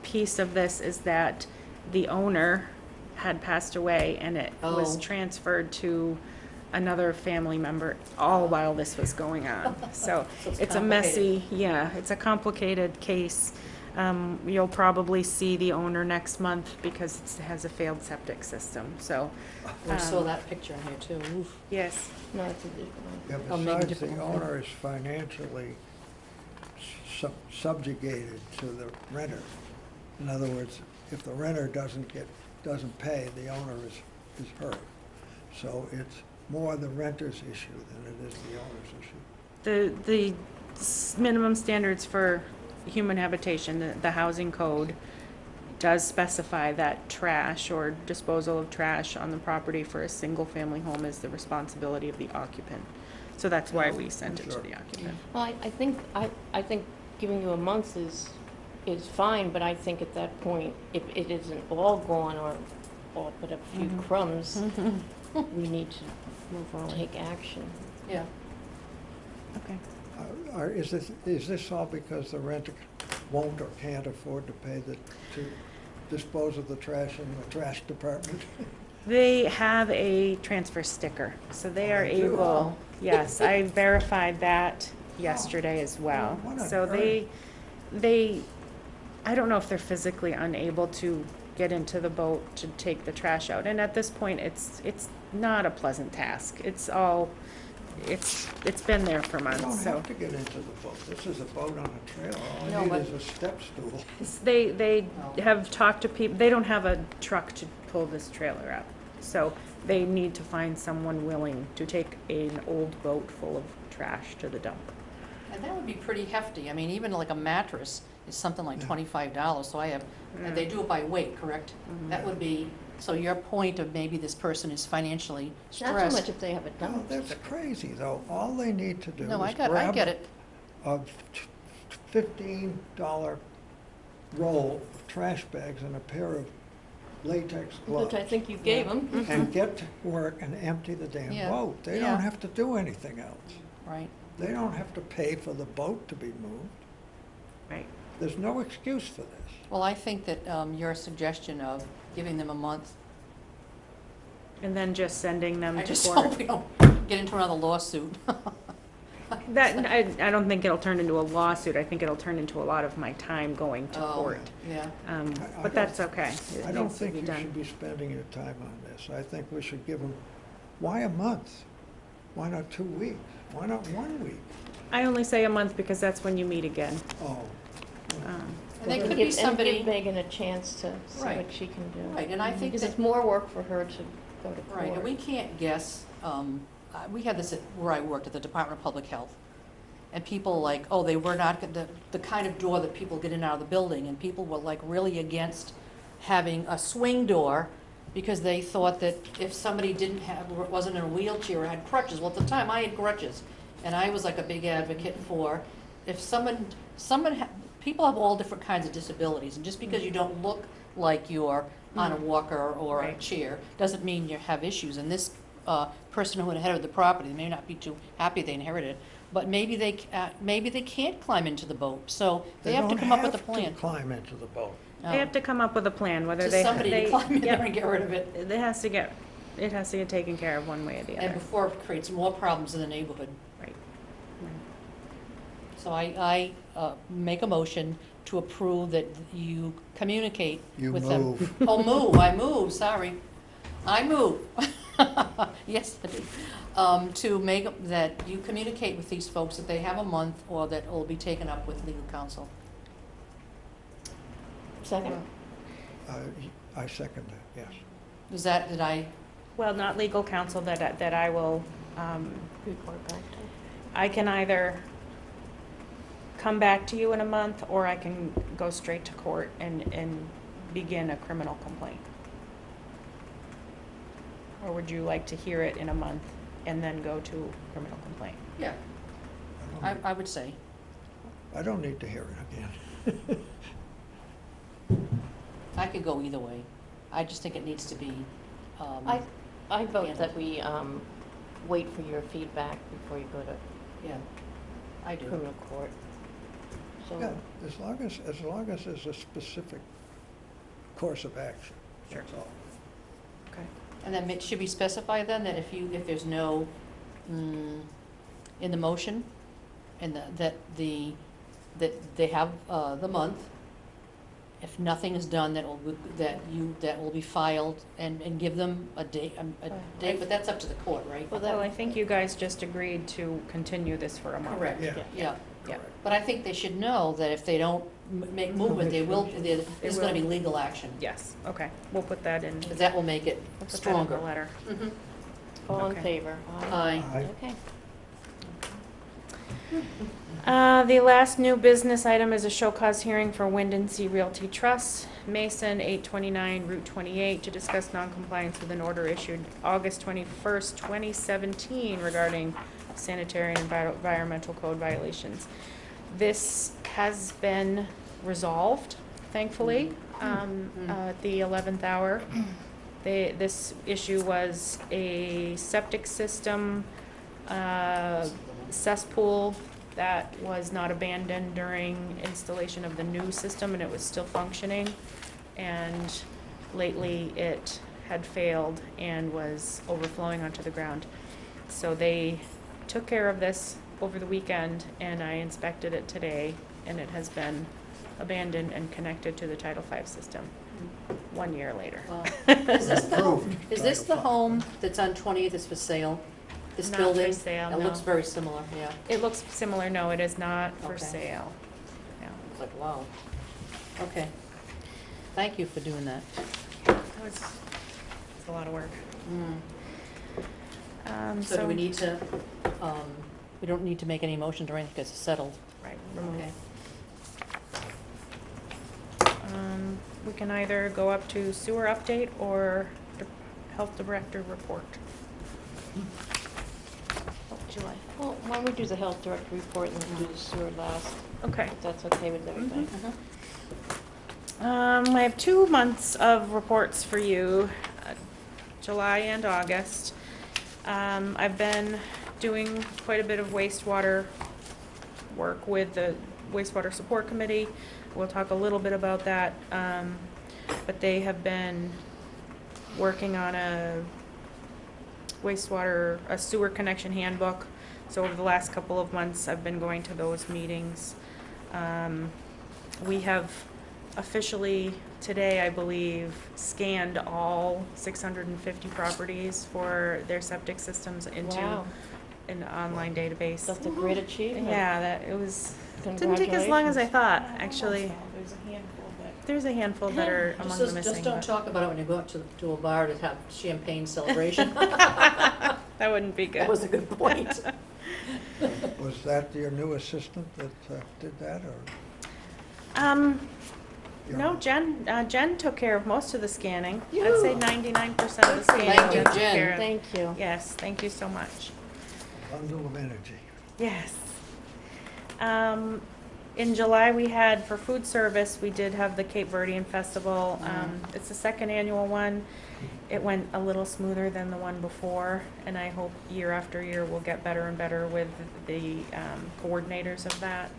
piece of this is that the owner had passed away, and it was Oh. transferred to another family member all while this was going on. So So it's a messy, yeah, it's a complicated case. You'll probably see the owner next month because it has a failed septic system, so. We saw that picture in here too. Oof. Yes. No, it's a different one. Yeah, Oh, maybe besides, the different. owner is financially subjugated to the renter. In other words, if the renter doesn't doesn't pay, the owner is hurt. So it's more the renter's issue than it is the owner's issue. The minimum standards for human habitation, the housing code does specify that trash or disposal of trash on the property for a single-family home is the responsibility of the occupant. So that's why we sent it to the occupant. Well, I think giving you a month is fine, but I think at that point, if it isn't all gone or but a few crumbs, we need to Move forward. take action. Yeah. Okay. Is this all because the renter won't or can't afford to pay to dispose of the trash in the trash department? They have a transfer sticker, so they are They do? able, yes, I verified that yesterday as well. What on So earth? they, I don't know if they're physically unable to get into the boat to take the trash out. And at this point, it's not a pleasant task. It's been there for You months, don't so. have to get into the boat. This is a boat on a trailer. All No, I need but- is a step stool. They have talked to people, they don't have a truck to pull this trailer out. So they need to find someone willing to take an old boat full of trash to the dump. And that would be pretty hefty. I mean, even like a mattress is something like Yeah. $25, so I have, and they do it by weight, correct? That would be, so your point of maybe this person is financially Not so stressed. much if they have a No, dump. that's crazy, though. All they need to do No, I is get grab it. a $15 roll of trash bags and a pair of latex gloves. Which I think you gave them. And get to work and empty the damn Yeah. boat. They Yeah. don't have to do anything else. Right. They don't have to pay for the boat to be moved. Right. There's no excuse for this. Well, I think that your suggestion of giving them a month, And then just sending them I to just court. hope we don't get into another lawsuit. That, I don't think it'll turn into a lawsuit. I think it'll turn into a lot of my time going to Oh, court. Yeah. I But that's okay. It I don't needs to think be you done. should be spending your time on this. I think we should give them, why a month? Why not 2 weeks? Why not 1 week? I only say a month because that's when you meet again. Oh, And they Well, could be And somebody, give Megan a chance to see Right. what she can do. right, and I think Because that, it's more work for her to go to court. right, and we can't guess, we had this at, where I worked, at the Department of Public Health. and people like, oh, they were not, the kind of door that people get in and out of the building, and people were like really against having a swing door, because they thought that if somebody wasn't in a wheelchair or had crutches, well, at the time, I had crutches, and I was like a big advocate for, if people have all different kinds of disabilities, and just because you don't look like you're on a walker or a Right. chair, doesn't mean you have issues. And this person who inherited the property may not be too happy they inherited it, but maybe they can't climb into the boat, so they have to come up with a plan. They don't have to climb into the boat. They have to come up with a plan, whether To they. somebody to they- climb in yep. there and get rid of it. It has to get taken care of one way or the And other. before it creates more problems in the neighborhood. Right. So I make a motion to approve that you communicate You with them. move. Oh, I move, sorry. I move. Yes, I do. To make, that you communicate with these folks that they have a month, or that it will be taken up with legal counsel. Second? I second that, yes. Is that, did I, Well, not legal counsel that I will, Report back to. I can either come back to you in a month, or I can go straight to court and begin a criminal complaint. Or would you like to hear it in a month and then go to criminal complaint? yeah, I would say. I don't need to hear it again. I could go either way. I just think it needs to be, I vote Yeah. that we wait for your feedback before you go to yeah, I do. criminal court. So, Yeah, as long as there's a specific course of action, Sure. that's all. Okay. And then it should be specified then that if there's no, in the motion, and that they have the month, if nothing is done, that will be filed, and give them a date, but that's up to the court, right? Well, I think you guys just agreed to continue this for a month. Correct, Yeah. yeah. Yeah. But I think they should know that if they don't make movement, there's gonna be will. legal action, Yes, okay. We'll put that in. because that will make it We'll put that in the stronger. letter. Mhm. all in Okay. favor? Aye. Okay. The last new business item is a show cause hearing for Wind and Sea Realty Trust, Mason, 829 Route 28, to discuss noncompliance with an order issued August 21st, 2017 regarding sanitary and environmental code violations. This has been resolved, thankfully, at the 11th hour. This issue was a septic system cesspool that was not abandoned during installation of the new system, and it was still functioning. And lately, it had failed and was overflowing onto the ground. So they took care of this over the weekend, and I inspected it today, and it has been abandoned and connected to the Title V system 1 year later. Wow. Is this the home that's on 20th is for sale? This Not building? for sale, It no. looks very similar, yeah. It looks similar, no, it is not for Okay. sale. No. It's like, wow. Okay. Thank you for doing that. It's a lot of work. So do we need to, we don't need to make any motions or anything because it's settled? Right, remove. Okay. We can either go up to sewer update or health director report. What would you like? Well, why don't we do the health director report and then do the sewer last, Okay. if that's okay with everybody? I have 2 months of reports for you, July and August. I've been doing quite a bit of wastewater work with the wastewater support committee. We'll talk a little bit about that, but they have been working on a sewer connection handbook. So over the last couple of months, I've been going to those meetings. We have officially today, I believe, scanned all 650 properties for their septic systems into Wow. an online database. That's a great achievement. Yeah, didn't take as long as I thought, actually. There's a handful that are among the missing. Just don't but talk about it when you go out to a bar to have champagne celebration. That wouldn't be good. That was a good point. Was that your new assistant that did that, or? your- No, Jen took care of most of the scanning. I'd say 99% of the scanning Thank you, Jen took Jen. care of. Thank you. Yes, thank you so much. Bundle of energy. Yes. In July, we had, for food service, we did have the Cape Verdean Festival. It's the second annual one. It went a little smoother than the one before, and I hope year after year we'll get better and better with the coordinators of that.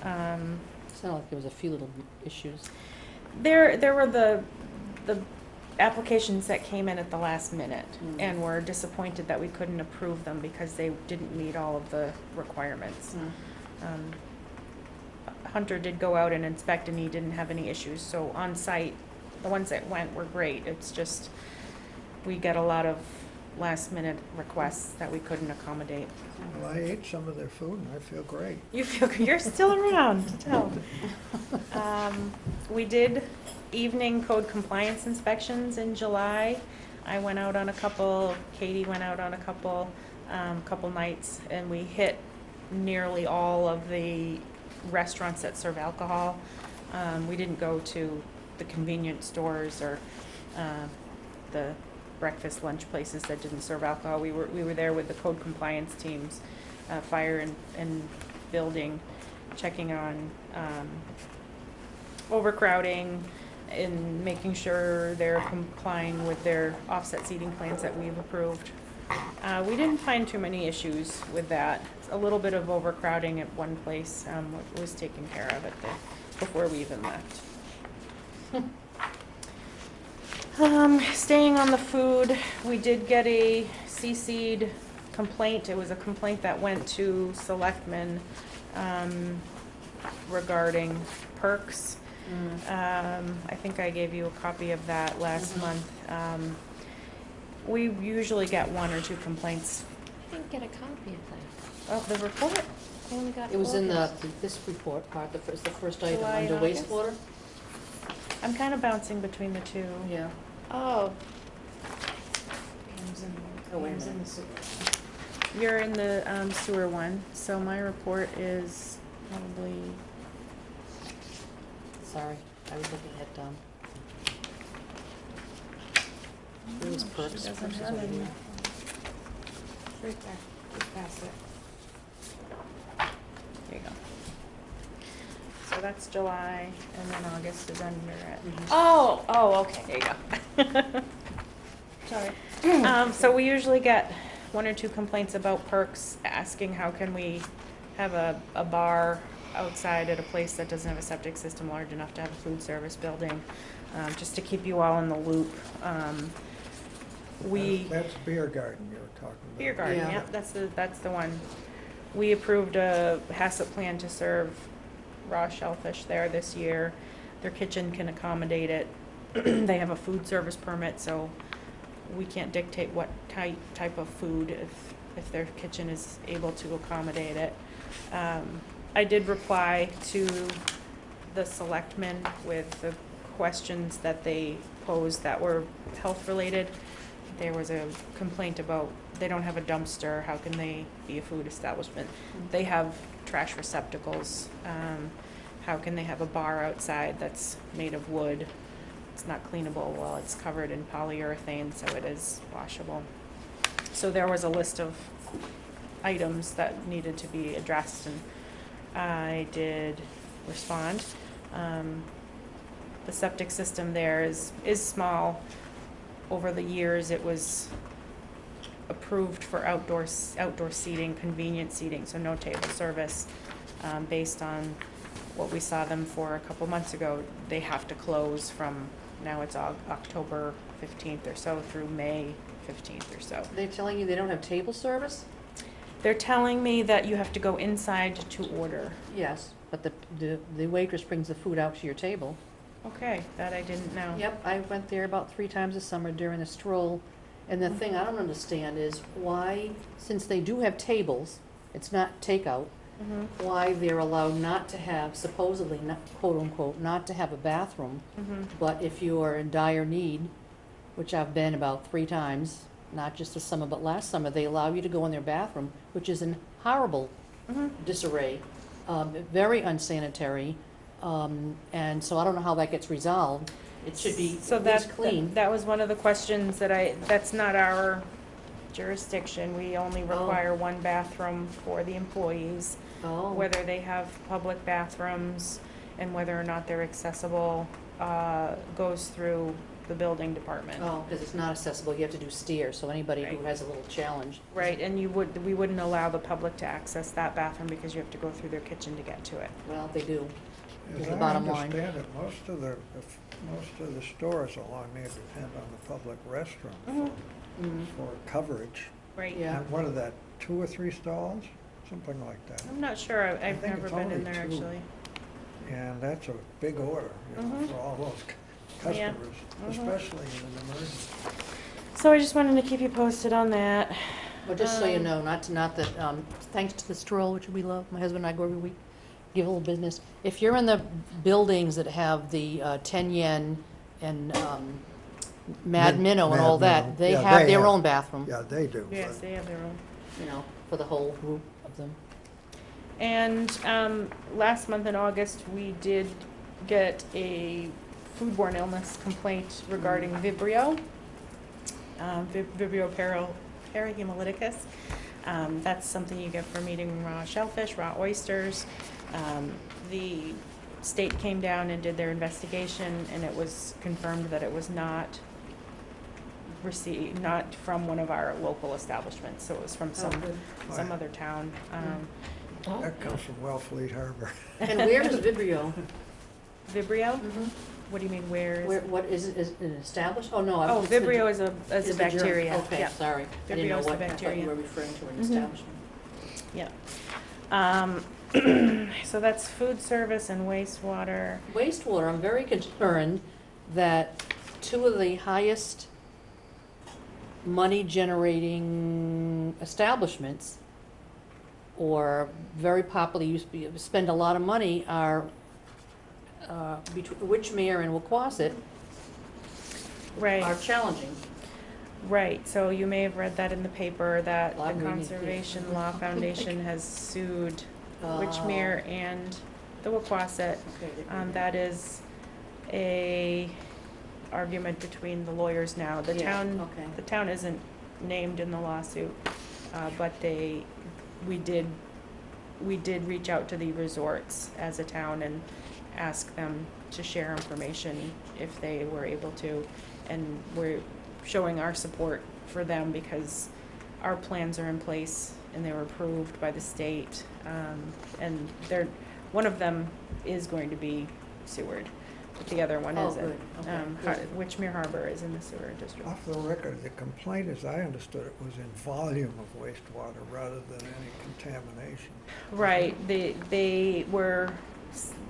Sounded like there was a few little issues. There were the applications that came in at the last minute, and were disappointed that we couldn't approve them because they didn't meet all of the requirements. Hunter did go out and inspect, and he didn't have any issues, so on site, the ones that went were great. It's just, we get a lot of last minute requests that we couldn't accommodate. Well, I ate some of their food and I feel great. You feel, you're still around, to tell. We did evening code compliance inspections in July. I went out on a couple, Katie went out on a couple nights, and we hit nearly all of the restaurants that serve alcohol. We didn't go to the convenience stores or the breakfast, lunch places that didn't serve alcohol. We were there with the code compliance teams, fire and building, checking on overcrowding and making sure they're complying with their offset seating plans that we've approved. We didn't find too many issues with that. A little bit of overcrowding at one place was taken care of before we even left. Staying on the food, we did get a CC'd complaint. It was a complaint that went to selectmen regarding perks. I think I gave you a copy of that last month. We usually get 1 or 2 complaints. I didn't get a copy of that. Of the report? I only got It was in August. this report part, the first item July under and August? wastewater. I'm kind of bouncing between the two. Yeah. Oh, Oh, wait a minute. You're in the sewer one, so my report is probably, Sorry, I was looking at, it was perks. she doesn't Perks is have over any. here. Right there, just pass it. There you go. So that's July, and then August is under it. oh, okay, there you go. Sorry. So we usually get 1 or 2 complaints about perks, asking how can we have a bar outside at a place that doesn't have a septic system large enough to have a food service building, just to keep you all in the loop. That's beer garden you were talking about. Beer garden, Yeah. yep, that's the one. We approved a HACCP plan to serve raw shellfish there this year. Their kitchen can accommodate it. They have a food service permit, so we can't dictate what type of food if their kitchen is able to accommodate it. I did reply to the selectmen with the questions that they posed that were health related. There was a complaint about they don't have a dumpster, how can they be a food establishment? They have trash receptacles. How can they have a bar outside that's made of wood? It's not cleanable. Well, it's covered in polyurethane, so it is washable. So there was a list of items that needed to be addressed, and I did respond. The septic system there is small. Over the years, it was approved for outdoor seating, convenient seating, so no table service. Based on what we saw them for a couple months ago, they have to close from, now it's October 15th or so through May 15th or so. They're telling you they don't have table service? They're telling me that you have to go inside to order. Yes, but the waitress brings the food out to your table. Okay, that I didn't know. Yep, I went there about 3 times this summer during a stroll, and the thing I don't understand is why, since they do have tables, it's not takeout, why they're allowed not to have, supposedly, not, quote unquote, not to have a bathroom, but if you are in dire need, which I've been about 3 times, not just this summer, but last summer, they allow you to go in their bathroom, which is in horrible Mhm. disarray, very unsanitary, and so I don't know how that gets resolved. It should be So at least that, clean. that was one of the questions that's not our jurisdiction. We only Oh. require one bathroom for the employees. Oh, Whether they have public bathrooms and whether or not they're accessible, goes through the building department. oh, because it's not accessible, you have to do stairs, so anybody who Right. has a little challenge. Right, and we wouldn't allow the public to access that bathroom because you have to go through their kitchen to get to it. Well, they do. As Is the I bottom line. understand it, most of the stores along there depend on the public restroom Mm, for coverage. Right. Yeah. And what are that, 2 or 3 stalls? Something like that. I'm not sure, I've think never it's been in only there 2. actually. And that's a big order, Mhm. for all those Yeah. customers, Mhm. especially in an emergency. So I just wanted to keep you posted on that. Well, just so you Um, know, not that, thanks to the stroll, which we love, my husband and I go every week, give a little business. If you're in the buildings that have the 10 yen and Mad Minnow and Mad all that, Minnow. they Yeah, have they their have- own bathroom, Yeah, they do. Yes, but- they have their own. you know, for the whole group of them. And last month in August, we did get a foodborne illness complaint regarding Vibrio, Vibrio parahemolyticus. That's something you get from eating raw shellfish, raw oysters. The state came down and did their investigation, and it was confirmed that it was not from one of our local establishments, so it was from some other town. That comes from Wellfleet Harbor. And where is Vibrio? Vibrio? Mhm. What do you mean, where is Where, it? what, is it established? Oh, no. Oh, it's the- Vibrio is a is the germ. bacteria. Okay, Yeah. sorry. I didn't know Vibrio is the what, I thought you bacteria. were referring to an Mhm. establishment. Yeah. So that's food service and wastewater. Wastewater, I'm very concerned that 2 of the highest money-generating establishments, or very popular, spend a lot of money, are between Witchmere and Wauquasit, are Right, challenging. right. So you may have read that in the paper that Well, the I'm reading it, Conservation yeah. Law Foundation has sued Oh. Witchmere and the Wauquasit. Okay, That is a argument between the lawyers now. The Yeah, town, okay. the town isn't named in the lawsuit, but we did reach out to the resorts as a town and ask them to share information if they were able to. And we're showing our support for them because our plans are in place and they were approved by the state. And one of them is going to be sewered, but the other one Oh, isn't. good. Okay, good. Witchmere Harbor is in the sewer district. Off the record, the complaint, as I understood it, was in volume of wastewater rather than any contamination. Right,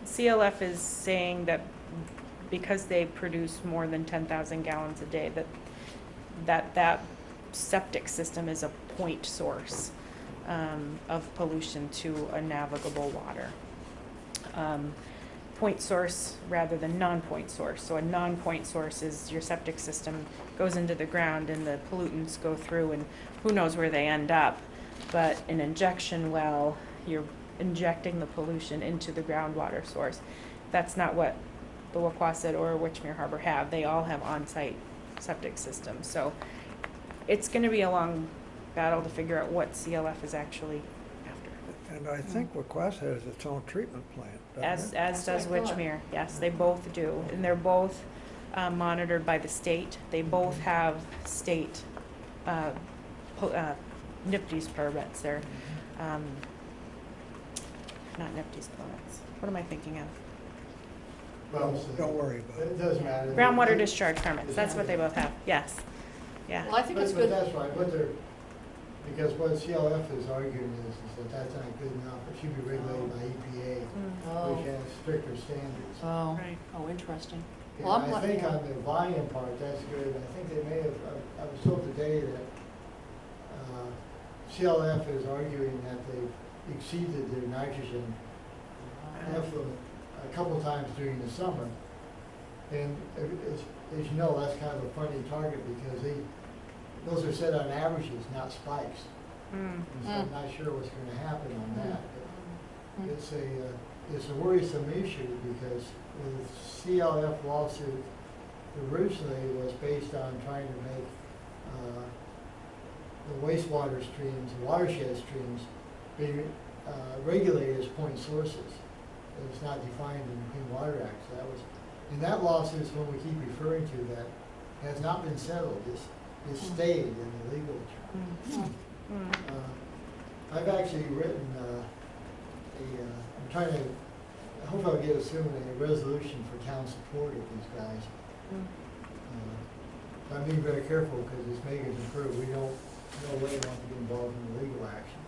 CLF is saying that because they produce more than 10,000 gallons a day, that septic system is a point source of pollution to a navigable water. Point source rather than non-point source. So a non-point source is your septic system goes into the ground and the pollutants go through and who knows where they end up. But an injection well, you're injecting the pollution into the groundwater source. That's not what the Wauquasit or Witchmere Harbor have. They all have on-site septic systems. So it's going to be a long battle to figure out what CLF is actually after. And I think Wauquasit has its own treatment plant, doesn't it? As does Witchmere. Yes, they both do. And they're both monitored by the state. They both have state NIPD's permits. They're not NIPD's permits. What am I thinking of? Well, Don't worry about it. it doesn't matter. Groundwater discharge permits. That's what they both have. Yes. Yeah. Well, I think it's But good. that's right, because what CLF is arguing is that that's not good enough, it should be regulated by EPA, Oh, which has stricter standards. oh, Right. oh, interesting. And Well, I'm I think glad- on the volume part, that's good, I think they may have, I was told today that CLF is arguing that they've exceeded their nitrogen effluent a couple times during the summer. And as you know, that's kind of a funny target because those are set on averages, not spikes. Mm. And so I'm not sure what's gonna happen on that. But it's a worrisome issue because the CLF lawsuit originally was based on trying to make the wastewater streams, watershed streams, be regulated as point sources. It was not defined in the Clean Water Act. So that was, and that lawsuit is one we keep referring to that has not been settled. It's stayed in the legal term. I've actually written I'm trying to, I hope I'll get soon a resolution for town support of these guys. I'm being very careful because this may get approved. We don't, no way want to get involved in the legal action.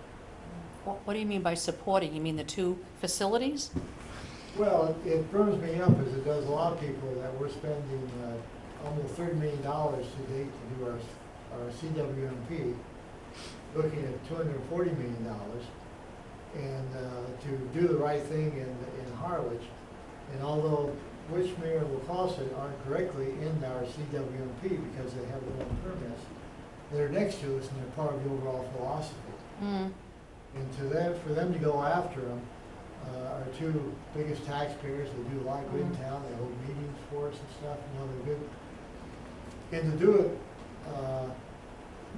What do you mean by supporting? You mean the two facilities? Well, it burns me up as it does a lot of people that we're spending almost $30 million to date to do our CWMP, looking at $240 million, and to do the right thing in Harwich. And although Wishmere and Wacquasit aren't directly in our CWMP because they have their own permits, they're next to us and they're part of the overall philosophy. And to them, for them to go after them, our two biggest taxpayers, they do a lot of good in town, they hold meetings for us and stuff, you know, they're good. And to do it,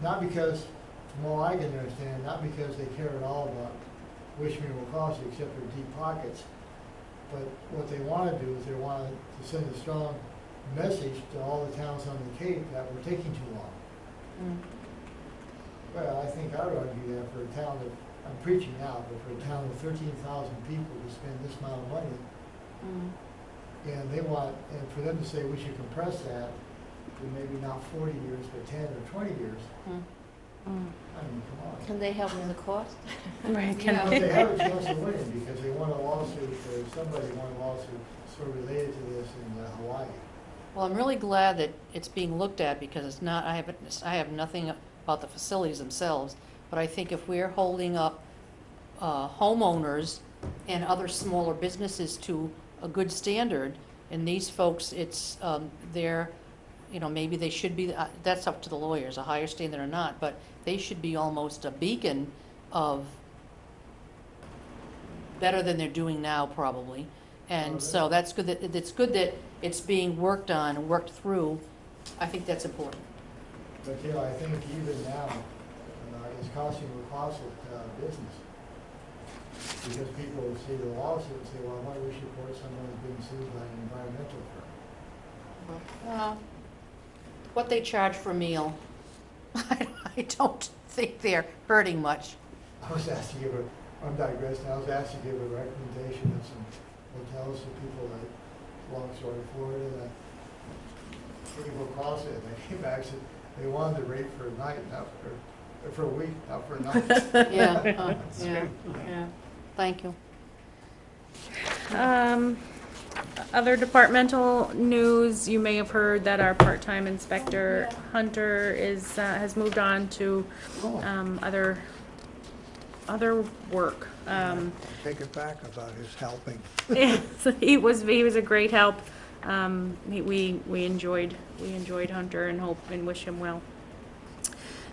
not because, from all I can understand, not because they care at all about Wishmere and Wacquasit except for deep pockets, but what they want to do is they want to send a strong message to all the towns on the Cape that we're taking too long. Well, I think I would argue that for a town that, I'm preaching now, but for a town of 13,000 people to spend this amount of money, and they want, and for them to say we should compress that to maybe not 40 years, but 10 or 20 years, I mean, come on. Can they help with the cost? Right. But they have a chance to win because they won a lawsuit, or somebody won a lawsuit sort of related to this in Hawaii. Well, I'm really glad that it's being looked at because it's not, I have nothing about the facilities themselves, but I think if we're holding up homeowners and other smaller businesses to a good standard, and these folks, it's, they're, you know, maybe they should be, that's up to the lawyers, a higher standard or not, but they should be almost a beacon of better than they're doing now, probably. And so that's good that, it's good that it's being worked on and worked through. I think that's important. But, you know, I think even now, it's costing Wacquasit business. Because people see the lawsuit and say, well, why would you support someone who's being sued by an environmental firm? What they charge for a meal, I don't think they're hurting much. I was asked to give I'm digressing, I was asked to give a recommendation of some hotels for people like, long story, Florida, that people across it, they came back and said they wanted the rate for a night, not for a week, not for a night. Yeah. Thank you. Other departmental news, you may have heard that our part-time inspector, Hunter, has moved on to other work. Take it back about his helping. He was a great help. We enjoyed Hunter and hope and wish him well.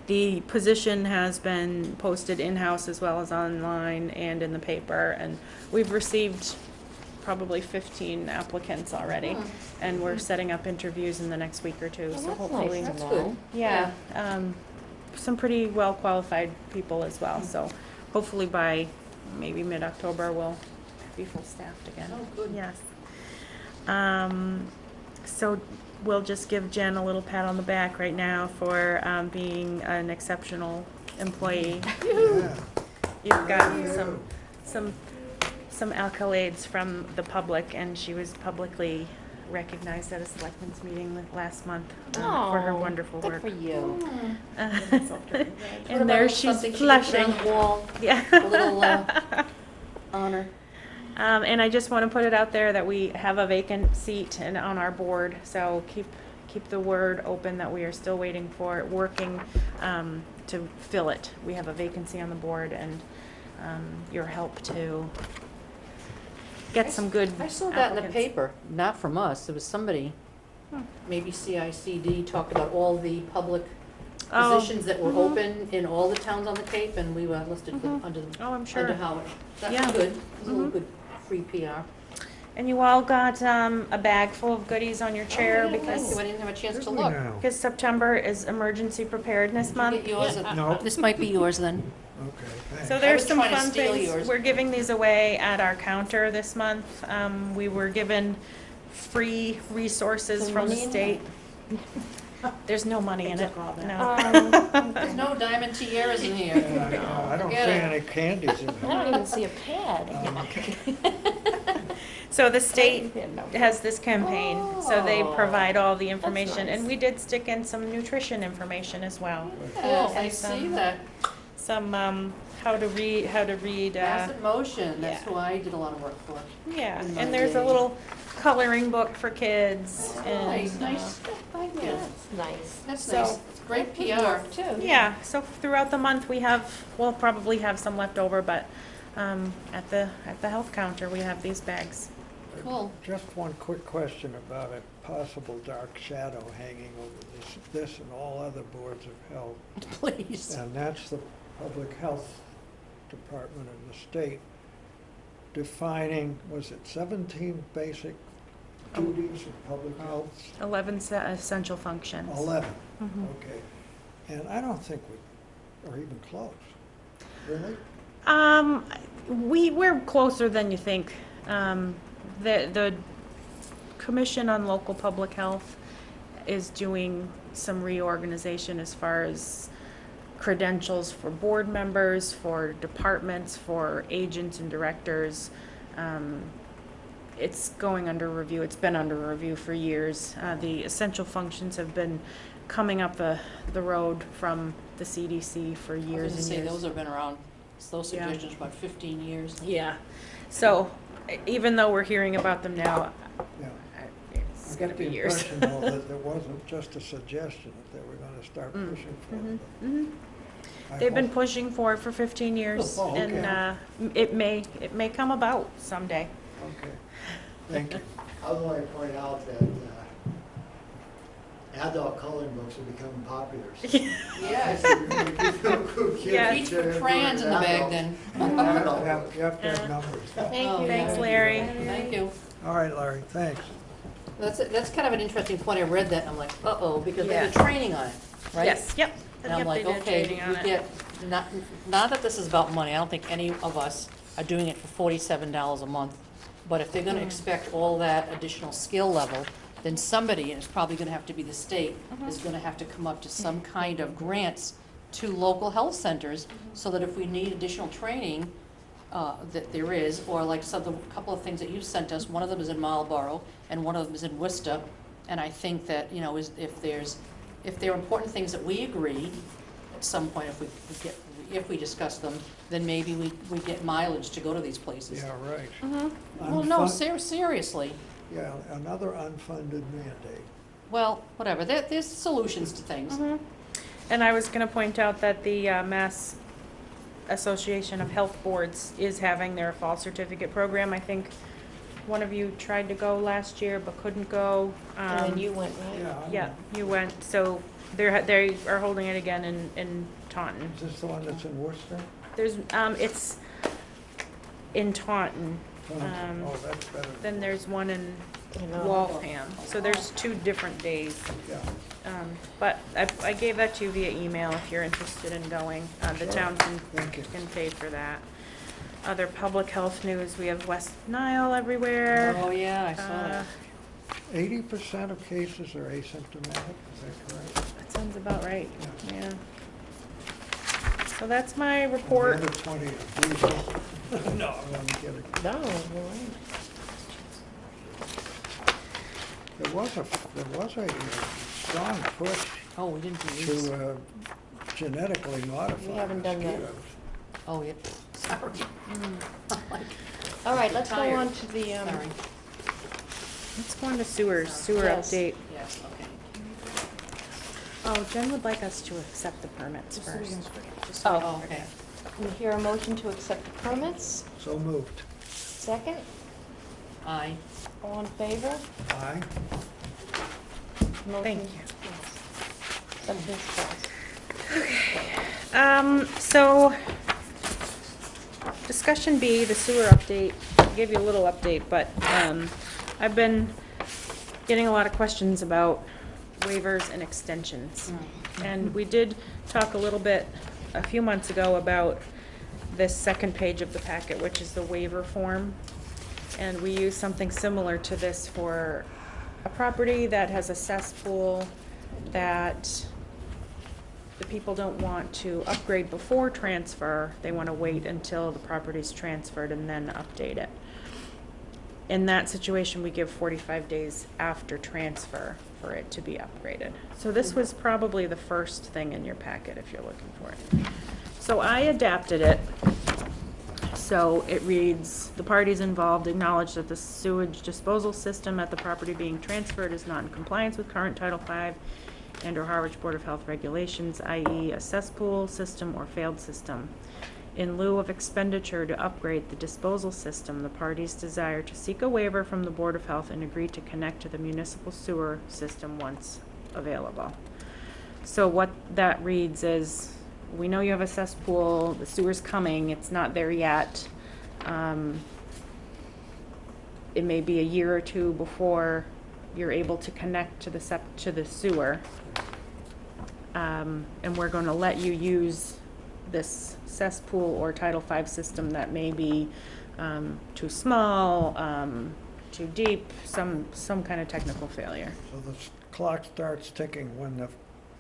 The position has been posted in-house as well as online and in the paper, and we've received probably 15 applicants already, and we're setting up interviews in the next week or two. Oh, So that's hopefully, nice to know. yeah, some pretty well qualified people as well. So hopefully by maybe mid-October we'll be full staffed again. Oh, good. Yes. So we'll just give Jen a little pat on the back right now for being an exceptional employee. Yeah. You've gotten some accolades from the public, and she was publicly recognized at a selectmen's meeting last month for her wonderful Good work. for you. And there she's blushing. On the wall, Yeah. a little honor. And I just want to put it out there that we have a vacant seat on our board, so keep the word open that we are still working to fill it. We have a vacancy on the board, and your help to get some good I saw that in the applicants. paper, not from us, it was somebody, maybe CICD, talked about all the public Oh. positions that were open in all the towns on the Cape, and we were listed for- under, Oh, I'm sure. under Harwich. That Yeah. was good. It was a little good free PR. And you all got a bag full of goodies on your chair Oh, yeah, thank you. because I didn't have a chance to Did we look. now? because September is Emergency Preparedness Get Month. yours. No. This might be yours then. Okay, thanks. So there's was some trying to fun steal things. yours. We're giving these away at our counter this month. We were given free resources Some from the money in state. There's no money in it. No. There's no diamond tiaras in here. Yeah, I don't see Forget it. any candies in I there. don't even see a pad. So the state Yeah, no. has this campaign, so they Oh, provide all the information, nice. and we did stick in some nutrition information as well. Yes, I And see some- that. Some how to read. Acid motion, that's yeah. who I did a lot of work for. Yeah, in my and there's a day. little coloring book for kids. And, Nice, nice. Thank you. That's nice. That's So- nice. It's great PR. Too. Yeah, so throughout the month we'll probably have some left over, but at the health counter we have these bags. Cool. Just one quick question about a possible dark shadow hanging over this and all other boards of health. Please. And that's the Public Health Department of the state defining, was it 17 basic duties of public health? 11 essential functions. 11, Mhm. okay. And I don't think we are even close. Really? We're closer than you think. The Commission on Local Public Health is doing some reorganization as far as credentials for board members, for departments, for agents and directors. It's going under review. It's been under review for years. The essential functions have been coming up the road from the CDC for I was years gonna and say, years. those have been around, those Yeah. suggestions about 15 years. Yeah. So even though we're hearing about them now, Yeah. it's I gonna got be the years. impression, though, that there wasn't just a suggestion, that they were going to start pushing for it. but Mhm. I They've been hope- pushing for it for 15 years, Oh, okay. and it may come about someday. Okay, thank you. I would like to point out that adult coloring books are becoming popular. Yes. Yes. Keep crayons in the bag then. You have to have numbers. Thank Oh, you. Thanks, Larry. Thank you. All right, Larry, thanks. That's kind of an interesting point. I read that and I'm like, uh-oh, because they Yeah. had training on it, right? Yes, yep. And I'm Yep, like, they did okay, training on we it. get, not that this is about money, I don't think any of us are doing it for $47 a month. But if they're gonna Mm. expect all that additional skill level, then somebody, and it's probably gonna have to be the state, Mm-hmm. is gonna have to come up to some kind of grants to local health centers, Mm-hmm. so that if we need additional training, that there is, or like some, a couple of things that you sent us, one of them is in Marlboro, and one of them is in Worcester. And I think that, you know, if there are important things that we agree, at some point, if we discuss them, then maybe we get mileage to go to these places. Yeah, right. Mm-hmm. Well, no, Unfun- seriously. Yeah, another unfunded mandate. Well, whatever, there's solutions to things. Mhm. And I was going to point out that the Mass Association of Health Boards is having their fall certificate program. I think one of you tried to go last year but couldn't go. And then you went, right? Yeah. I Yeah, know. you went. So they are holding it again in Taunton. Is this the one that's in Worcester? There's it's in Taunton. Oh, that's better. Then there's one in I know. Waltham. So there's 2 different days. Yeah, But I gave that to you via email if you're interested in going. The Sure. town Thank you. can pay for that. Other public health news, we have West Nile everywhere. Oh, yeah, I saw Uh, that. 80% of cases are asymptomatic, is that correct? That sounds about right, Yeah. yeah. So that's my And the report. other 20 are lethal. No, I'm kidding. No, you're right. There was a strong push Oh, we didn't do these. to genetically modify We haven't done that. mosquitoes. Oh, yeah, sorry. All right, let's go Tired. on to the, Sorry. Let's go on to sewer Yes. update. Yes, okay. Oh, Jen would like us to accept the permits first. Oh, okay. we hear a motion to accept the permits. So moved. Second, Aye. all in favor? Aye. Motion- Thank you. yes. Acceptance passed. So, discussion B, the sewer update. I gave you a little update, but, I've been getting a lot of questions about waivers and extensions. And we did talk a little bit a few months ago about this second page of the packet, which is the waiver form. And we use something similar to this for a property that has a cesspool that the people don't want to upgrade before transfer. They want to wait until the property's transferred and then update it. In that situation, we give 45 days after transfer for it to be upgraded. So this was probably the first thing in your packet if you're looking for it. So I adapted it. So it reads, the parties involved acknowledge that the sewage disposal system at the property being transferred is not in compliance with current Title V and/or Harwich Board of Health regulations, i.e. a cesspool system or failed system. In lieu of expenditure to upgrade the disposal system, the parties desire to seek a waiver from the Board of Health and agree to connect to the municipal sewer system once available. So what that reads is, we know you have a cesspool, the sewer's coming, it's not there yet. It may be a year or two before you're able to connect to the sewer. And we're going to let you use this cesspool or Title V system that may be too small, too deep, some kind of technical failure. So the clock starts ticking when the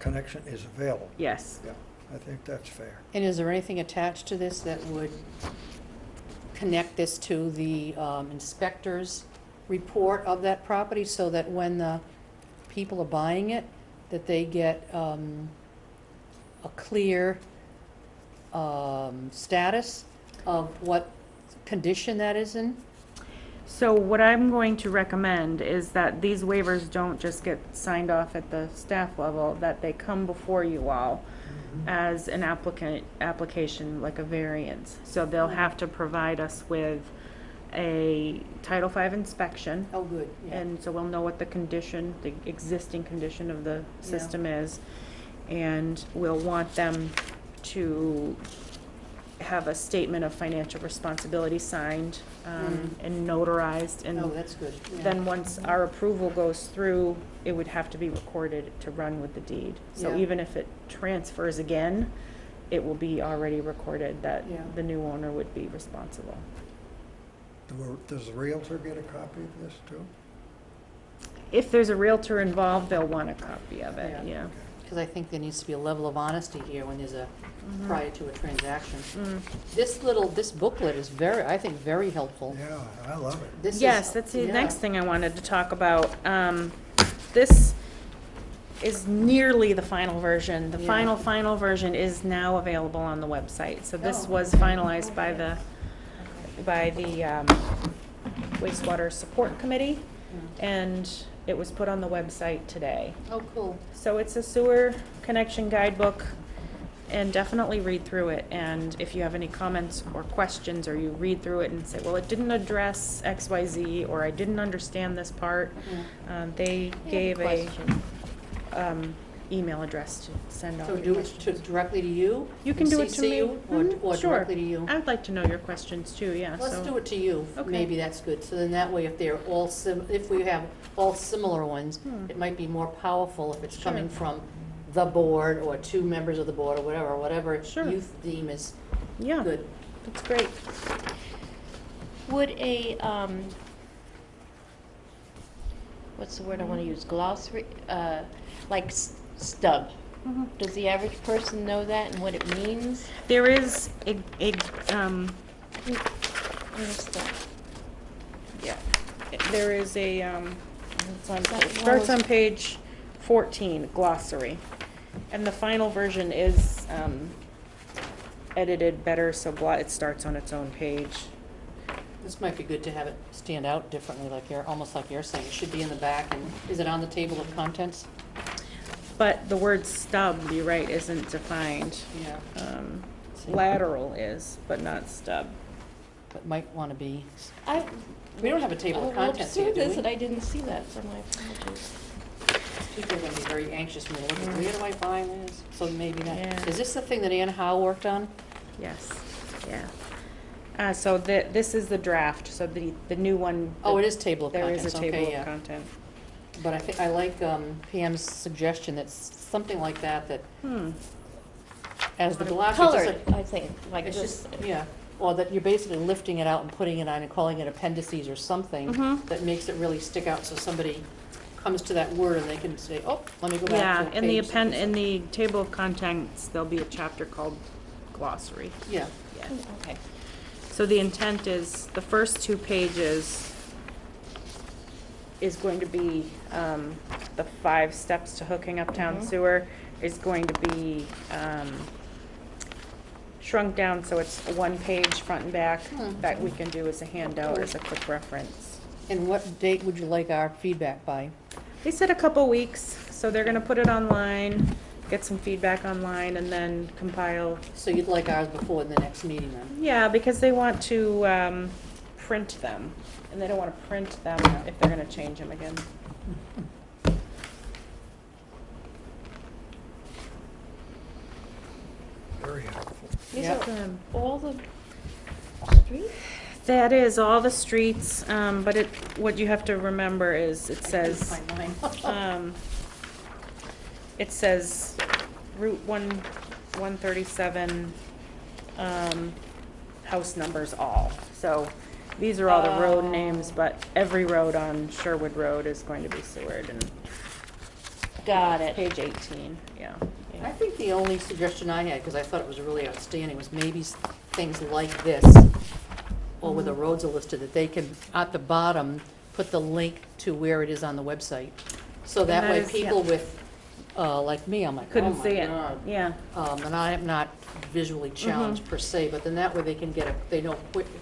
connection is available. Yes. Yeah, I think that's fair. And is there anything attached to this that would connect this to the inspector's report of that property so that when the people are buying it, that they get a clear status of what condition that is in? So what I'm going to recommend is that these waivers don't just get signed off at the staff level, that they come before you all as an application, like a variance. So they'll have to provide us with a Title V inspection. Oh, good, yeah. And so we'll know what the condition, the existing condition of the system is. And we'll want them to have a statement of financial responsibility signed and notarized. And Oh, that's good. Yeah. then once our approval goes through, it would have to be recorded to run with the deed. So Yeah. even if it transfers again, it will be already recorded that Yeah. the new owner would be responsible. Does the Realtor get a copy of this too? If there's a Realtor involved, they'll want a copy of it, Yeah. yeah. Because I think there needs to be a level of honesty here when there's a, prior to a transaction. Mm. This booklet is I think, very helpful. Yeah, I love it. This Yes, is- that's the yeah. next thing I wanted to talk about. This is nearly the final version. The Yeah. final version is now available on the website. So this Oh, was okay. finalized by the wastewater support committee, and it was put on the website today. Oh, cool. So it's a sewer connection guidebook, and definitely read through it. And if you have any comments or questions, or you read through it and say, well, it didn't address X, Y, Z, or I didn't understand this part, they gave a email address to send all So your do it questions. directly to you? You can do it to CC me. you, Mhm, or sure. directly to you? I'd like to know your questions too, yeah. Let's so- do it to you. Okay. Maybe that's good. So then that way, if they're all if we have all similar ones, it might be more powerful if it's coming Sure. from the board or two members of the board or whatever Sure. you deem is Yeah, good. that's great. Would a, what's the word I want to use, glossary, like stub? Mhm. Does the average person know that and what it means? There is a yeah, there is a, it starts on page 14, glossary. And the final version is edited better, so it starts on its own page. This might be good to have it stand out differently, like almost like you're saying. It should be in the back. And is it on the table of contents? But the word stub, you're right, isn't defined. Yeah. Lateral is, but not stub. But might want to be. I We don't have a table of contents here, do this we? and I didn't see that, so my apologies. People are gonna be very anxious when they look at, where do I find this? So maybe that, Yeah. is this the thing that Ann Howe worked on? Yes, yeah. So this is the draft, so the new one. Oh, it is table of There contents, is a okay, table yeah. of content. But I think, I like Pam's suggestion, that's something like that, as the glossary. just Colored, like- I think, like It's this. just, yeah, or that you're basically lifting it out and putting it on and calling it appendices or something Mhm. that makes it really stick out, so somebody comes to that word and they can say, oh, let me go Yeah, back to a in the page. in the table of contents, there'll be a chapter called glossary. Yeah, Yeah. Okay. So the intent is, the first 2 pages is going to be, the 5 steps to hooking up town sewer is going to be, shrunk down, so it's 1 page front and back, that we can do as a handout, as a quick reference. and what date would you like our feedback by? They said a couple weeks, so they're gonna put it online, get some feedback online, and then compile. So you'd like ours before the next meeting then? Yeah, because they want to print them, and they don't want to print them if they're gonna change them again. Very helpful. These Yep. are all the streets? That is all the streets, but what you have to remember is, it says, My mind. it says Route 137, house numbers all. So these are all the road names, but every road on Sherwood Road is going to be sewered, and Got it. page 18, yeah. I think the only suggestion I had, because I thought it was really outstanding, was maybe things like this, or where the roads are listed, that they can, at the bottom, put the link to where it is on the website. So that that way is- people yeah. with, like me, I'm like, oh Couldn't my see it, God. yeah. And I am not visually challenged per se, but then that way they can they know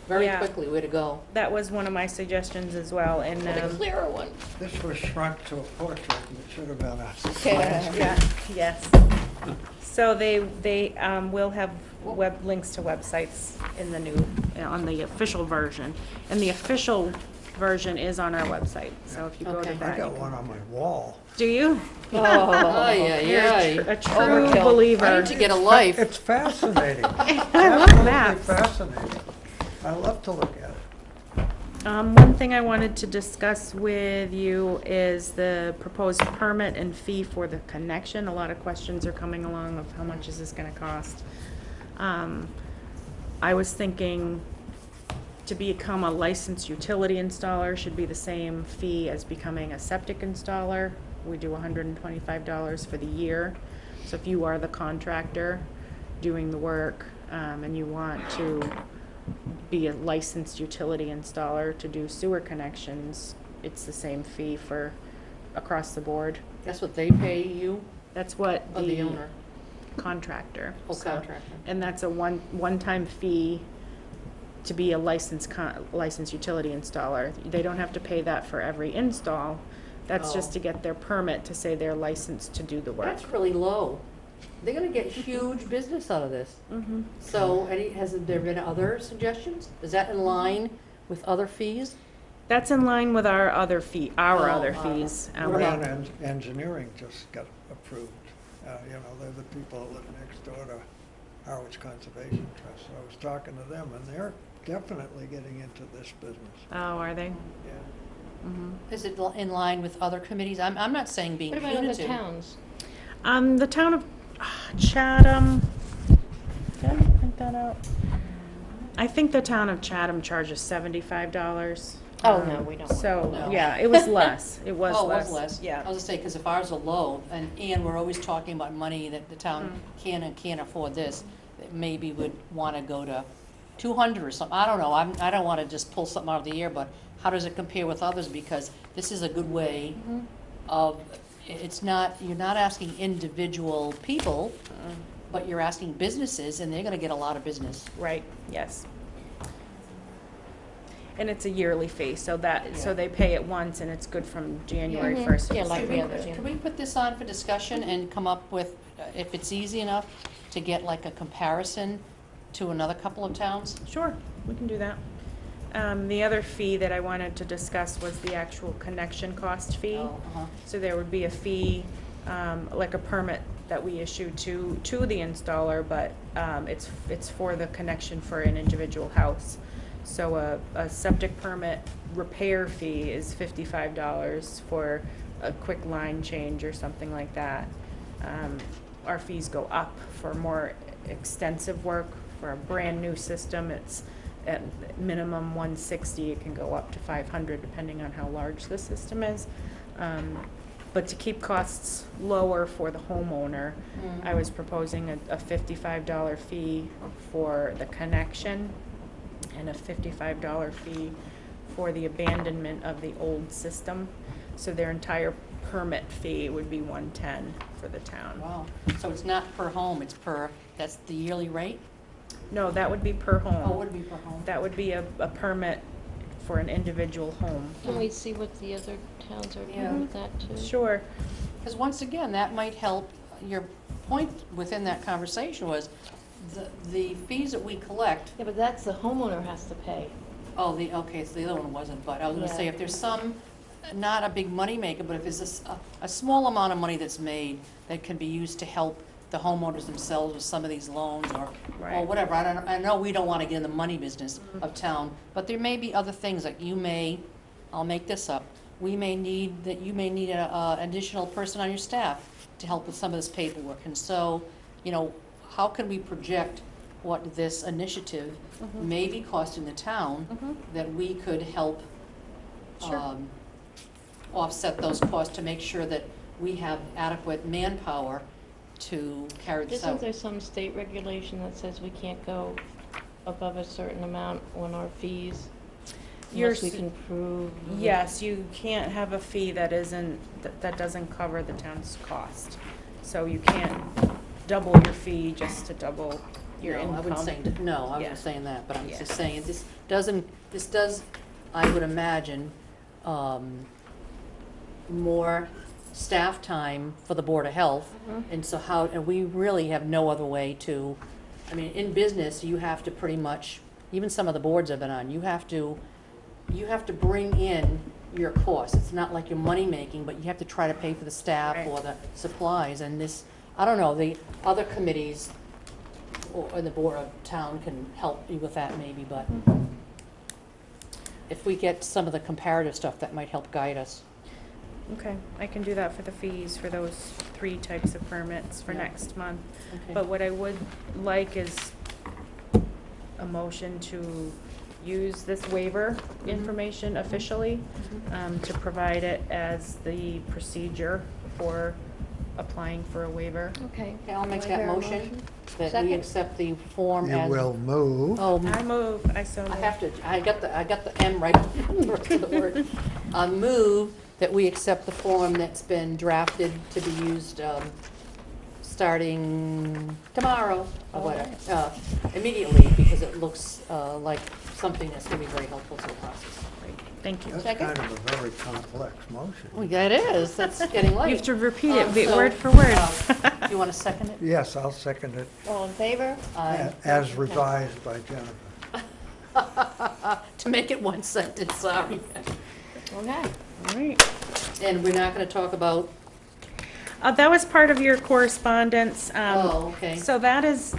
very Yeah. quickly where to go. That was one of my suggestions as well, and, The clearer one. This was shrunk to a portrait, and it should have been a. yeah, yes. So they will have links to websites in the new, on the official version. And the official version is on our website, so if you go to Okay. that. I got one on my wall. Do you? Oh, yeah, You're yeah. a true Overkill. believer. I need to get a life. It's fascinating. I love maps. Absolutely fascinating. I love to look at it. One thing I wanted to discuss with you is the proposed permit and fee for the connection. A lot of questions are coming along of how much is this gonna cost. I was thinking to become a licensed utility installer should be the same fee as becoming a septic installer. We do $125 for the year. So if you are the contractor doing the work, and you want to be a licensed utility installer to do sewer connections, it's the same fee for across the board. That's what they pay you, That's what or the owner? contractor. Oh, So- contractor. And that's a one-time fee to be a licensed utility installer. They don't have to pay that for every install. That's just Oh. to get their permit to say they're licensed to do the work. That's really low. They're gonna get huge business out of this. Mm-hmm. So, has there been other suggestions? Is that in line with other fees? That's in line with our other Oh, other fees. what about- Grand Engineering just got approved. You know, they're the people that live next door to Harwich Conservation Trust. So I was talking to them, and they're definitely getting into this business. Oh, are they? Yeah. Mm-hmm. Is it in line with other committees? I'm not saying being What about other punitive. towns? The town of Chatham, did I print that out? I think the town of Chatham charges $75. Oh, no, we don't want So, No. yeah, it was less. It was Oh, it less. was less? I Yeah. was gonna say, because if ours are low, and we're always talking about money that the town Mm. can and can't afford this, that maybe would want to go to 200 or something. I don't know. I don't want to just pull something out of the air, but how does it compare with others? Because this is a good way of, it's not, you're not asking individual people, but you're asking businesses, and they're going to get a lot of business. Right, yes. And it's a yearly fee, so Yeah. they pay it once and it's good from January Mhm. 1st. Yeah, like the others, yeah. Can we put this on for discussion and come up with, if it's easy enough, to get like a comparison to another couple of towns? Sure, we can do that. The other fee that I wanted to discuss was the actual connection cost fee. Oh, uh-huh. So there would be a fee, like a permit that we issue to the installer, but it's for the connection for an individual house. So a septic permit repair fee is $55 for a quick line change or something like that. Our fees go up for more extensive work. For a brand-new system, it's at minimum $160. It can go up to $500 depending on how large the system is. But to keep costs lower for the homeowner, I was proposing a $55 fee for the connection and a $55 fee for the abandonment of the old system. So their entire permit fee would be $110 for the town. Wow, so it's not per home, it's per, that's the yearly rate? No, that would be per home. Oh, it would be per home? That would be a permit for an individual home. Can we see what the other towns are Yeah. doing with that too? Sure. Because once again, that might help, your point within that conversation was the fees that we collect, Yeah, but that's the homeowner has to pay. oh, okay, so the other one wasn't, but I was gonna say, Yeah. if there's some, not a big money maker, but if there's a small amount of money that's made that can be used to help the homeowners themselves with some of these loans or Right. whatever, I know we don't wanna get in the money business of town, but there may be other things, like I'll make this up, you may need a additional person on your staff to help with some of this paperwork, and so, how can we project what this initiative may be costing the town, that we could help Sure. offset those costs to make sure that we have adequate manpower to carry this Isn't out? there some state regulation that says we can't go above a certain amount on our fees? Unless we Yours- can prove. Yes, you can't have a fee that doesn't cover the town's cost. So you can't double your fee just to double your No, I income. wouldn't say, no, I Yeah. wasn't saying that, but I'm Yeah. just saying, this does, I would imagine, more staff time for the Board of Health, and so and we really have no other way to, I mean, in business, you have to pretty much, even some of the boards I've been on, you have to bring in your costs. It's not like you're money-making, but you have to try to pay for the staff Right. or the supplies, and this, I don't know, the other committees or the Board of Town can help you with that maybe, but if we get some of the comparative stuff, that might help guide us. Okay, I can do that for the fees for those 3 types of permits for Yeah. next month. Okay. But what I would like is a motion to use this waiver information officially, to provide it as the procedure for applying for a waiver. Okay. Okay, I'll make Do I that hear a motion, that we Second. accept the form You as. will move. Oh, I move, I so I move. have to, I got the M right first of the word. I move that we accept the form that's been drafted to be used, starting tomorrow, or whatever, immediately, because it looks, like something that's gonna be very helpful to the process. Great, Thank you. That's Second? kind of a very complex motion. Oh, yeah, it is, that's getting late. You have to repeat it So, word for word. Do you wanna second it? Yes, I'll second it, All in favor? as revised by Jennifer. To make it one sentence, sorry. Okay. All right. And we're not gonna talk about, That was part of your correspondence. oh, okay. So that is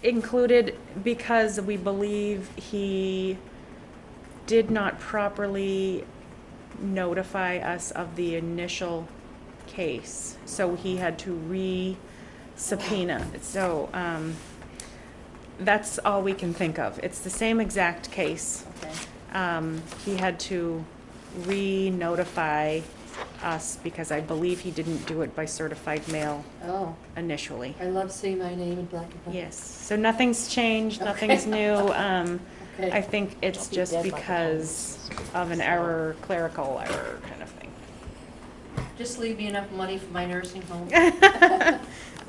included because we believe he did not properly notify us of the initial case. So he had to re-subpoena. So that's all we can think of. It's the same exact case. Okay. He had to re-notify us because I believe he didn't do it by certified mail Oh, initially. I love seeing my name in black and white. Yes, so nothing's changed, nothing's new. Okay. I think it's I'll be just dead by the time because of an error, clerical error kind of thing. Just leave me enough money for my nursing home.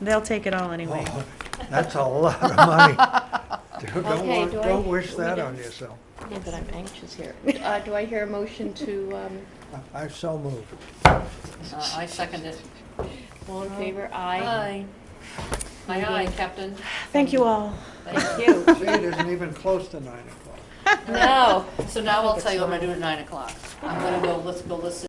They'll take it all anyway. Oh, that's a lot of money. Okay, Don't wish that on yourself. Yeah, but I'm anxious here. Do I hear a motion to, I so moved. I second it. all in favor? Aye. Aye. Aye, aye, Captain. Thank you all. Thank you. See, it isn't even close to 9 o'clock. No. So now I'll tell you what I'm gonna do at 9 o'clock. I'm gonna go, let's go listen